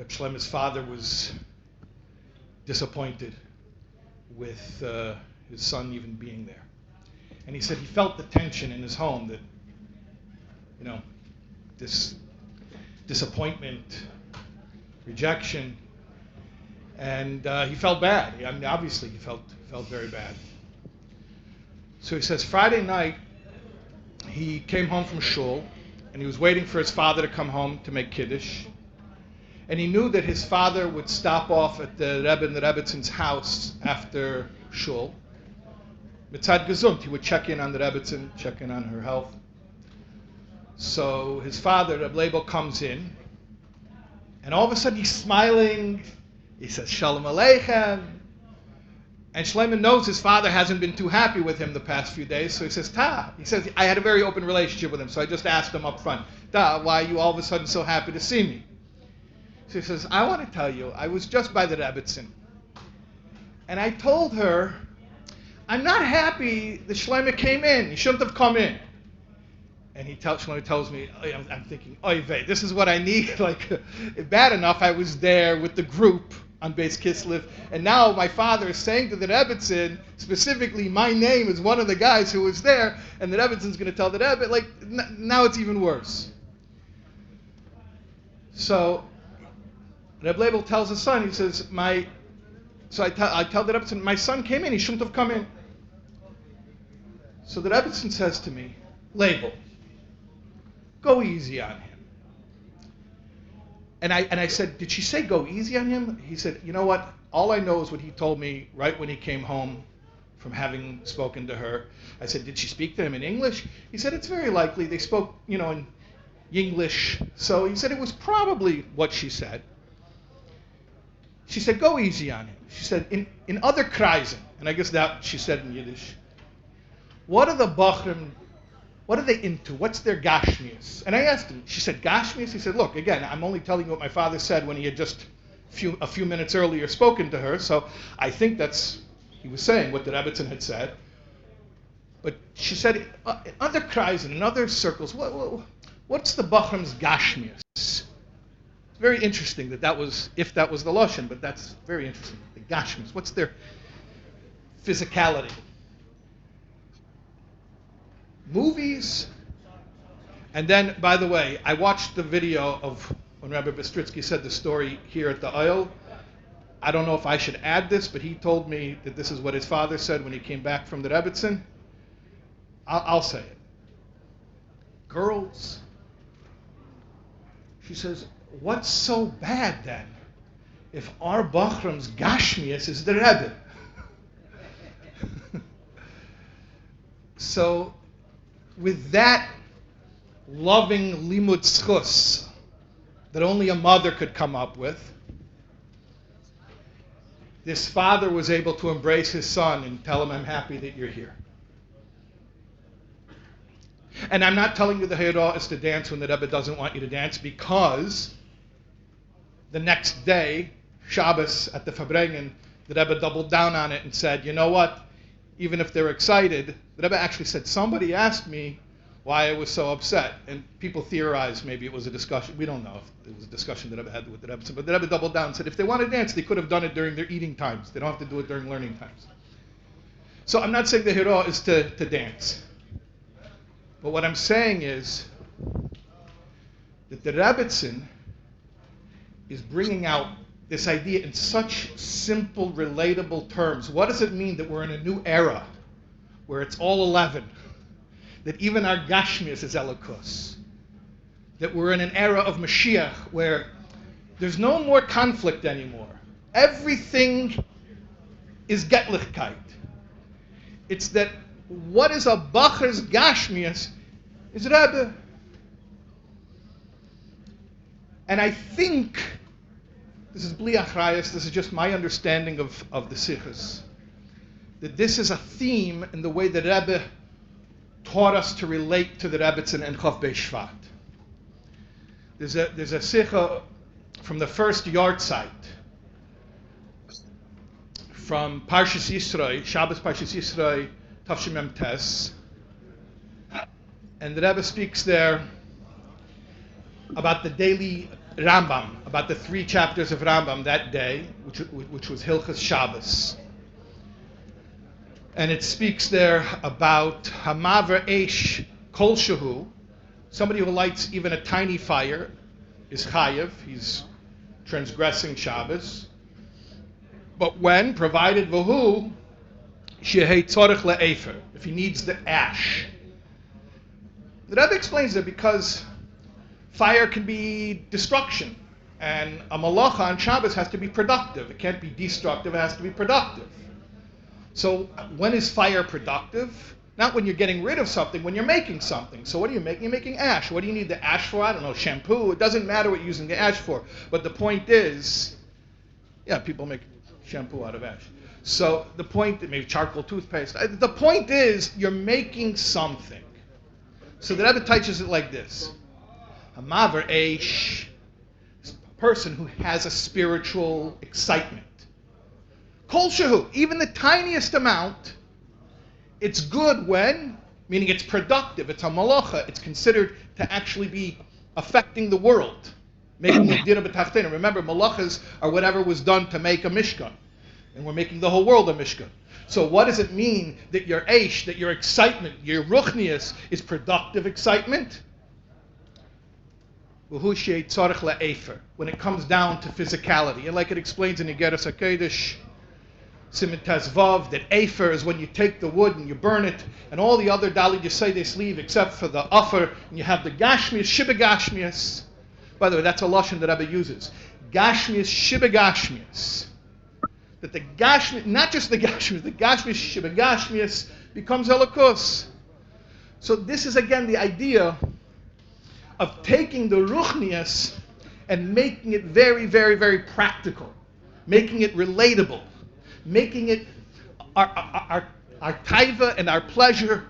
Shlomo's father was disappointed with his son even being there. And he said he felt the tension in his home that, this disappointment, rejection, and he felt bad. I mean, obviously he felt very bad. So he says Friday night he came home from shul and he was waiting for his father to come home to make kiddush. And he knew that his father would stop off at the Rebbe and the Rebbetzins' house after shul. Mitzad Gesund, he would check in on the Rebbetzin, check in on her health. So his father, Reb Leibel, comes in, and all of a sudden he's smiling. He says, Shalom Aleichem. And Shlomo knows his father hasn't been too happy with him the past few days, so he says, Ta. He says, I had a very open relationship with him, so I just asked him up front, Ta, why are you all of a sudden so happy to see me? So he says, I want to tell you, I was just by the Rebbetzin. And I told her, I'm not happy that Shlomo came in. He shouldn't have come in. And Shlomo tells me, I'm thinking, oy vey, this is what I need. Like, bad enough I was there with the group on Beis Kislev, and now my father is saying to the Rebbetzin, specifically my name is one of the guys who was there, and the Rebbetzin is going to tell the Rebbe, like, now it's even worse. So Reb Leibel tells his son, he says, I tell the Rebbetzin, my son came in, he shouldn't have come in. So the Rebbetzin says to me, Leibel, go easy on him. And I said, did she say go easy on him? He said, you know what? All I know is what he told me right when he came home from having spoken to her. I said, did she speak to him in English? He said, it's very likely. They spoke, in English. So he said it was probably what she said. She said, go easy on him. She said, in other kreisen, and I guess that she said in Yiddish, what are the Bachrim, what are they into? What's their gashmias? And I asked him, she said, gashmias? He said, look, again, I'm only telling you what my father said when he had just a few minutes earlier spoken to her, so I think he was saying what the Rebbetzin had said. But she said, in other kreisen, in other circles, what's the Bachrim's gashmias? It's very interesting that was, if that was the Lashon, but that's very interesting. The gashmias, what's their physicality? Movies. And then, by the way, I watched the video of when Rabbi Bistritsky said the story here at the Oil. I don't know if I should add this, but he told me that this is what his father said when he came back from the Rebbetzin. I'll say it. Girls. She says, what's so bad then if our Bachram's Gashmias is the Rebbe? So, with that loving limud zchus that only a mother could come up with, this father was able to embrace his son and tell him, I'm happy that you're here. And I'm not telling you the Hayarah is to dance when the Rebbe doesn't want you to dance, because the next day, Shabbos at the Farbrengen, the Rebbe doubled down on it and said, you know what? Even if they're excited, the Rebbe actually said, somebody asked me why I was so upset. And people theorized maybe it was a discussion. We don't know if it was a discussion the Rebbe had with the Rebbe. But the Rebbe doubled down and said, if they want to dance, they could have done it during their eating times. They don't have to do it during learning times. So I'm not saying the Hira is to dance. But what I'm saying is that the Rebbetzin is bringing out this idea in such simple, relatable terms. What does it mean that we're in a new era where it's all 11? That even our Gashmias is Elokus. That we're in an era of Mashiach where there's no more conflict anymore. Everything is Getlichkeit. It's that what is a Bacher's Gashmias is Rebbe. And I think, this is Bli Achrayas, this is just my understanding of the Sichos, that this is a theme in the way the Rebbe taught us to relate to the Rebbetzin and Chof Bei Shvat. There's a Sicha from the first yard site, from Parshas Yisro, Shabbos Parshas Yisro, Tavshim Mem Tes, and the Rebbe speaks there about the daily Rambam, about the 3 chapters of Rambam that day, which was Hilchas Shabbos. And it speaks there about Hamaver Eish Kol Shehu, somebody who lights even a tiny fire is Chayev, he's transgressing Shabbos. But when, provided Vahu, Shehei Tzorech Le'efer, if he needs the ash. The Rebbe explains that because fire can be destruction, and a malacha on Shabbos has to be productive. It can't be destructive, it has to be productive. So when is fire productive? Not when you're getting rid of something, when you're making something. So what are you making? You're making ash. What do you need the ash for? I don't know, shampoo. It doesn't matter what you're using the ash for. But the point is, people make shampoo out of ash. So the point, maybe charcoal toothpaste. The point is, you're making something. So the Rebbe teaches it like this. A maver eish, a person who has a spiritual excitement. Kol shehu, even the tiniest amount, it's good when, meaning it's productive, it's a malacha, it's considered to actually be affecting the world. Making a dira b'tachtena. Remember, malachas are whatever was done to make a mishkan. And we're making the whole world a mishkan. So what does it mean that your eish, that your excitement, your ruchnius is productive excitement? When it comes down to physicality. And like it explains in Igeres HaKodesh, Siman Tezvav, that Afer is when you take the wood and you burn it, and all the other Dalid Yisaides leave except for the Afer, and you have the Gashmias, Shiba Gashmias. By the way, that's a lashon that Rebbe uses. Gashmius shibagashmius. That the gashmius, not just the gashmius shibagashmius becomes elokus. So this is again the idea of taking the ruchnius and making it very, very, very practical, making it relatable, making it our taiva and our pleasure,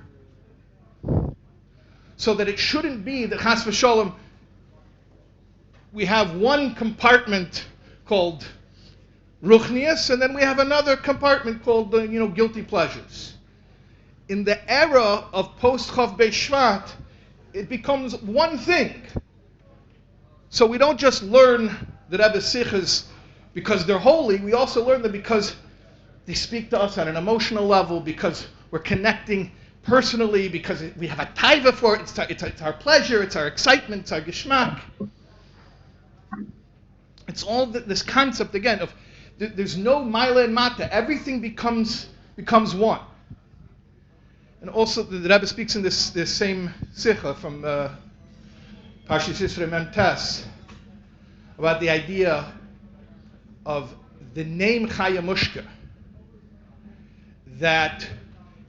so that it shouldn't be that chas v'sholem we have one compartment called ruchnius, and then we have another compartment called guilty pleasures. In the era of post Chav Bei Shvat, it becomes one thing. So we don't just learn the Rebbe's sichos because they're holy. We also learn them because they speak to us on an emotional level, because we're connecting personally, because we have a taiva for it. It's our pleasure, it's our excitement, it's our geschmack. It's all this concept again of there's no maila and mata. Everything becomes one. And also the Rebbe speaks in this same sicha from Parshas Yisro Mem Tes about the idea of the name Chaya Mushka. That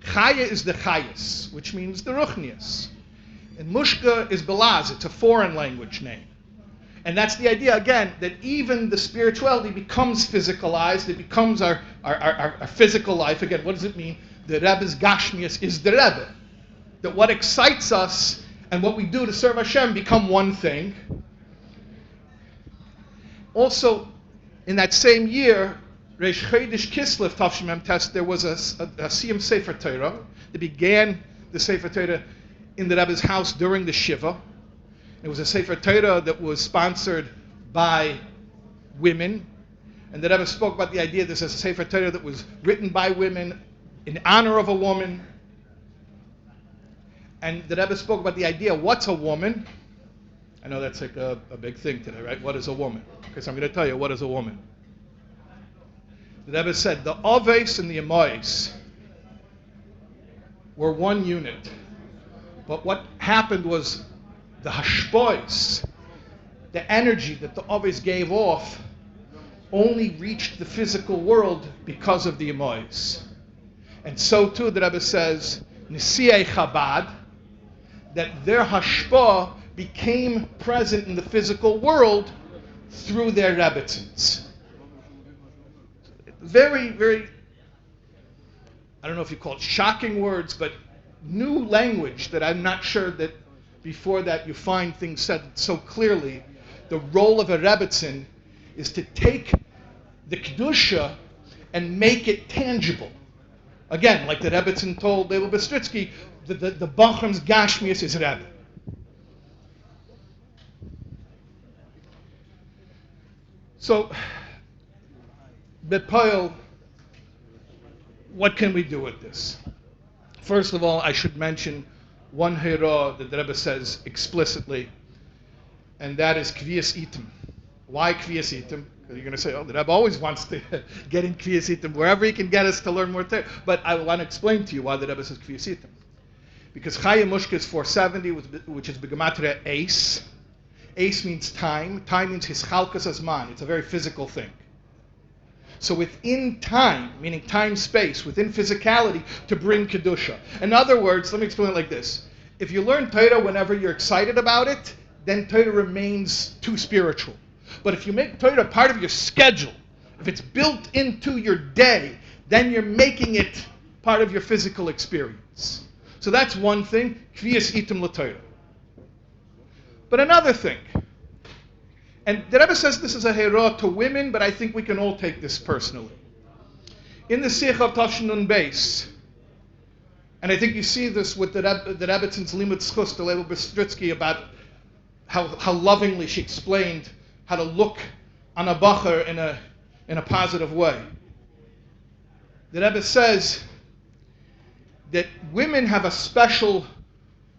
Chaya is the Chayas, which means the Ruchnius. And Mushka is Belaz, it's a foreign language name. And that's the idea, again, that even the spirituality becomes physicalized, it becomes our physical life. Again, what does it mean? The Rebbe's Gashmias is the Rebbe. That what excites us and what we do to serve Hashem become one thing. Also, in that same year, Reish Chodesh Kislev Tavshim Mem Tes, there was a Siyam Sefer Torah that began the Sefer Torah in the Rebbe's house during the Shiva. It was a Sefer Torah that was sponsored by women. And the Rebbe spoke about the idea this is a Sefer Torah that was written by women in honor of a woman. And the Rebbe spoke about the idea, what's a woman? I know that's like a big thing today, right? What is a woman? Okay, so I'm going to tell you, what is a woman? The Rebbe said the Oves and the Emois were one unit. But what happened was the hashpois, the energy that the Oves gave off, only reached the physical world because of the Emois. And so too, the Rebbe says, Nisiei Chabad, that their hashpah became present in the physical world through their Rebbetzins. Very, very, I don't know if you call it shocking words, but new language that I'm not sure that before that you find things said so clearly. The role of a Rebbetzin is to take the Kedusha and make it tangible. Again, like the Rebbetzin told Leibel Bestritsky, the Bachram's Gashmias is Rebbe. So, Bepoil, what can we do with this? First of all, I should mention one hera that the Rebbe says explicitly, and that is Kviyas Itim. Why Kviyas Itim? Because you're going to say, oh, the Rebbe always wants to get in Kviyas Itim, wherever he can get us to learn more Torah. But I want to explain to you why the Rebbe says Kviyas Itim. Because Chaya Mushka is 470, which is Begematria Ace. Ace means time. Time means Hischalkas Azman. It's a very physical thing. So within time, meaning time, space, within physicality, to bring Kedusha. In other words, let me explain it like this. If you learn Torah whenever you're excited about it, then Torah remains too spiritual. But if you make Torah part of your schedule, if it's built into your day, then you're making it part of your physical experience. So that's one thing, Kviyas Itim LaTorah. But another thing, and the Rebbe says this is a hera to women, but I think we can all take this personally. In the Sikh of Tafshin Nun Beis, and I think you see this with the Rebbetzins Limud Schus to Leibel Bestritsky about how lovingly she explained how to look on a bacher in a positive way. The Rebbe says that women have a special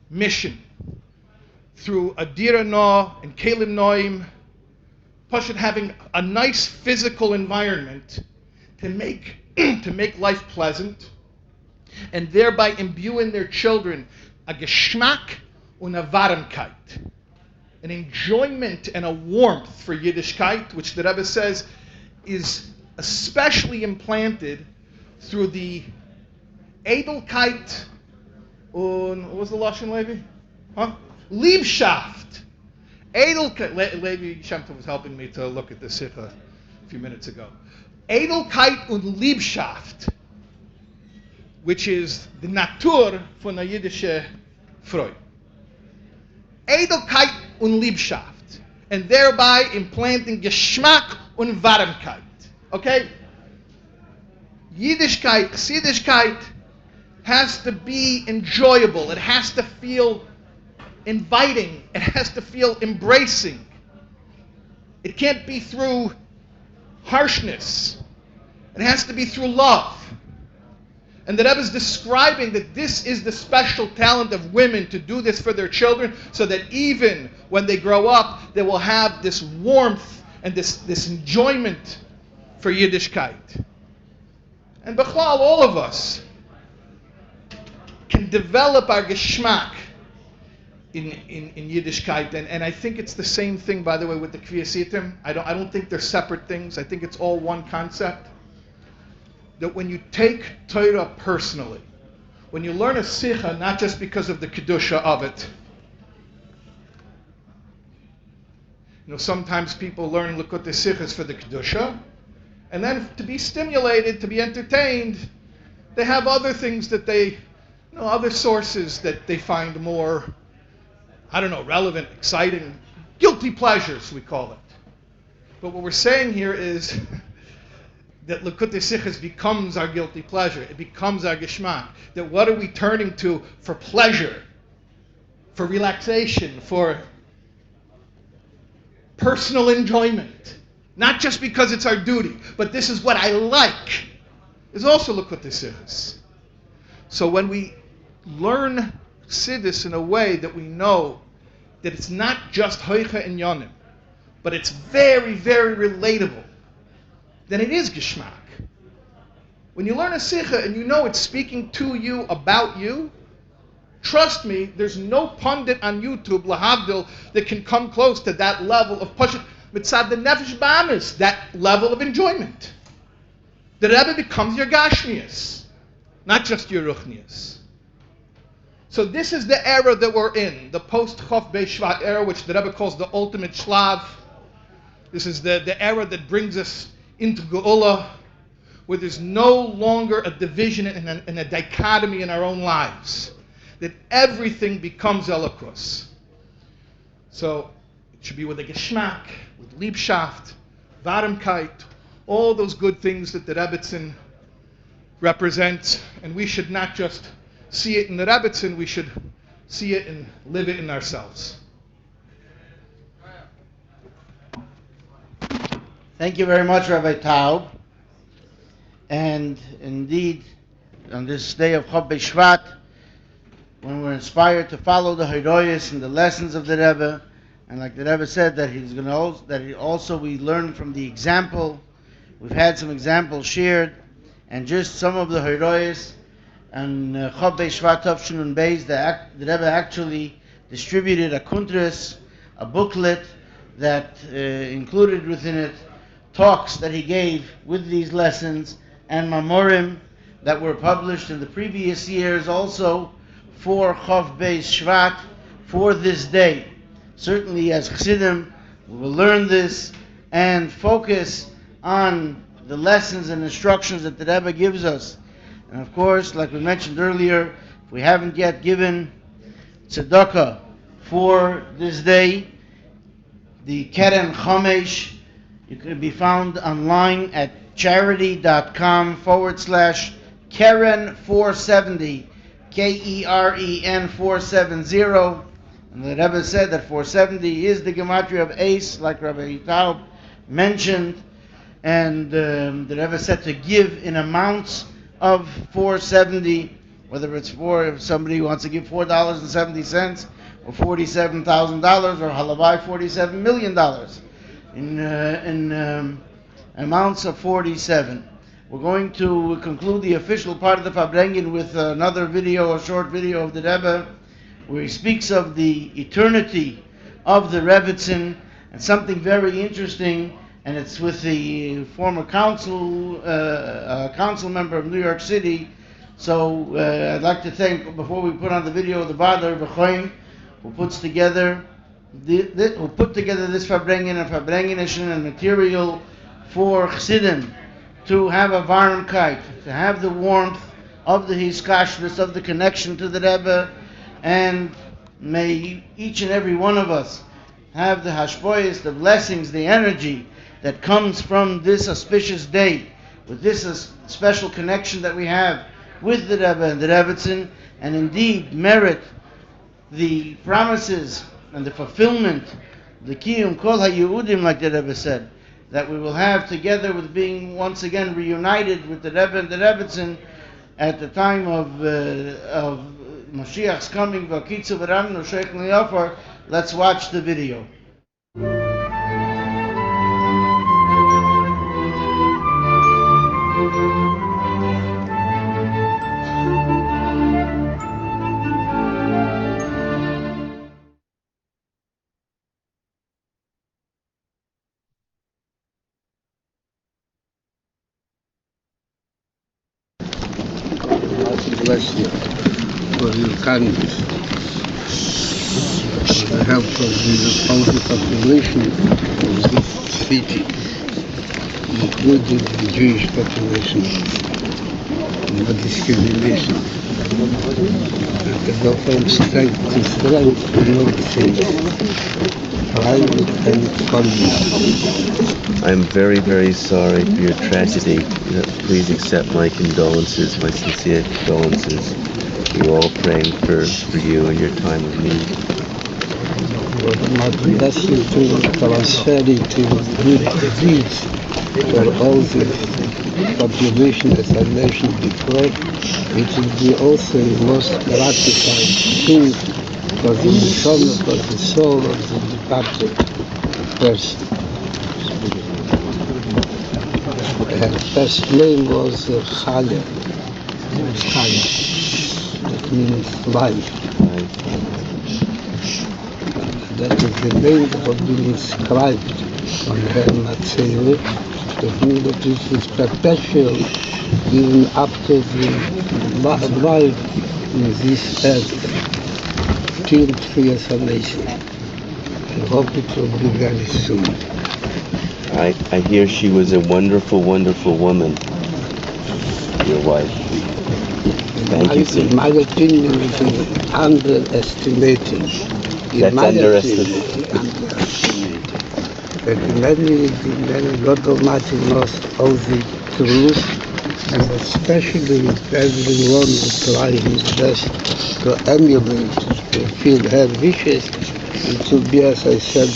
mission through Adira No and Kalim Noim, Pashut having a nice physical environment to make life pleasant, and thereby imbue in their children a Geschmack und a Warmkeit. an enjoyment and a warmth for Yiddishkeit, which the Rebbe says is especially implanted through the Edelkeit und, what was the Lashon, Levi? Liebschaft. Edelkeit. Levi Shem Tov was helping me to look at the Sikha a few minutes ago. Edelkeit und Liebschaft, which is the Natur von der Yiddische Freude. Edelkeit und Liebschaft, and thereby implanting Geschmack und Warmkeit. Okay? Yiddishkeit, Chassidishkeit has to be enjoyable. It has to feel inviting. It has to feel embracing. It can't be through harshness. It has to be through love. And the Rebbe is describing that this is the special talent of women to do this for their children, so that even when they grow up, they will have this warmth and this enjoyment for Yiddishkeit. And Bechlal, all of us can develop our Geschmack in Yiddishkeit. And I think it's the same thing, by the way, with the Kviyasitim. I don't think they're separate things. I think it's all one concept. That when you take Torah personally, when you learn a Sikha, not just because of the Kedusha of it. Sometimes people learn Likutei Sichos for the Kedusha, and then to be stimulated, to be entertained, they have other things that they, other sources that they find more, relevant, exciting, guilty pleasures, we call it. But what we're saying here is that Likutei Sichos becomes our guilty pleasure. It becomes our geschmack. That what are we turning to for pleasure, for relaxation, for personal enjoyment? Not just because it's our duty, but this is what I like. Is also Likutei Sichos. So when we learn Chassidus in a way that we know that it's not just Hoicha and Yonim, but it's very, very relatable, then it is Geschmack. When you learn a Sikha and you know it's speaking to you, about you, trust me, there's no pundit on YouTube, lahavdil, that can come close to that level of Pashut Mitzad the Nefesh Ba'amis, that level of enjoyment. The Rebbe becomes your Gashmias, not just your Ruchnias. So this is the era that we're in, the post-Chof Bei Shvat era, which the Rebbe calls the ultimate Shlav. This is the era that brings us into Geula, where there's no longer a division and a dichotomy in our own lives, that everything becomes Elokus. So it should be with a Geschmack, with Liebschaft, Warmkeit, all those good things that the Rebbetzin represents, and we should not just see it in the Rebbetzin, we should see it and live it in ourselves. Thank you very much, Rabbi Taub. And indeed, on this day of Chof B'Shvat, when we're inspired to follow the Hiroyas and the lessons of the Rebbe, and like the Rebbe said, that he's going to we learn from the example. We've had some examples shared, and just some of the Hiroyas and Chof B'Shvat Tavshin and Beis, the Rebbe actually distributed a kuntras, a booklet that included within it talks that he gave with these lessons, and mamorim that were published in the previous years also for Chof Beis Shvat, for this day. Certainly as Chassidim, we will learn this and focus on the lessons and instructions that the Rebbe gives us. And of course, like we mentioned earlier, if we haven't yet given tzedakah for this day, the Keren Chomesh, you can be found online at charity.com/Keren470, Keren 470. And the Rebbe said that 470 is the gematria of Ace, like Rabbi Taub mentioned. And the Rebbe said to give in amounts of 470, whether it's if somebody wants to give $4.70 or $47,000 or halabai $47 million in amounts of 47. We're going to conclude the official part of the Farbrengen with another video, a short video of the Rebbe, where he speaks of the eternity of the Rebbitzin, and something very interesting, and it's with the former council member of New York City. So I'd like to thank, before we put on the video, the Vadar V'choim, who puts together this Farbrengen and Farbrengenischen and material for Chassidim to have a Varmkeit, to have the warmth of the Hiskashrus, of the connection to the Rebbe, and may each and every one of us have the hashboyas, the blessings, the energy that comes from this auspicious day, with this special connection that we have with the Rebbe and the Rebbitzin, and indeed merit the promises and the fulfillment, the Kiyum Kol HaYehudim, like the Rebbe said, that we will have together with being once again reunited with the Rebbe and the Rebbitzin at the time of Mashiach's coming. Let's watch the video. Bless you for your kindness. The help of the population of this city, including the Jewish population, no discrimination. And to go from strength to strength, no change. Private and conduct. I'm very, very sorry for your tragedy. Please accept my condolences, my sincere condolences. We're all praying for you in your time of need. God bless you to transfer it to good deeds for all the population, as I mentioned before. It will be also the most gratifying thing for the neshama, for the soul of the departed person. Her first name was Chaya. That means life. That is the name that has been inscribed on her matzeret. That means that this is perpetual even after the life in this earth till creation. I hope it will be very soon. I hear she was a wonderful, wonderful woman, your wife. Thank you, sir. In my opinion, it is underestimated. That's underestimated. But many God Almighty knows all the truth, and especially everyone who tries his best to emulate, to fulfill her wishes, and to be, as I said,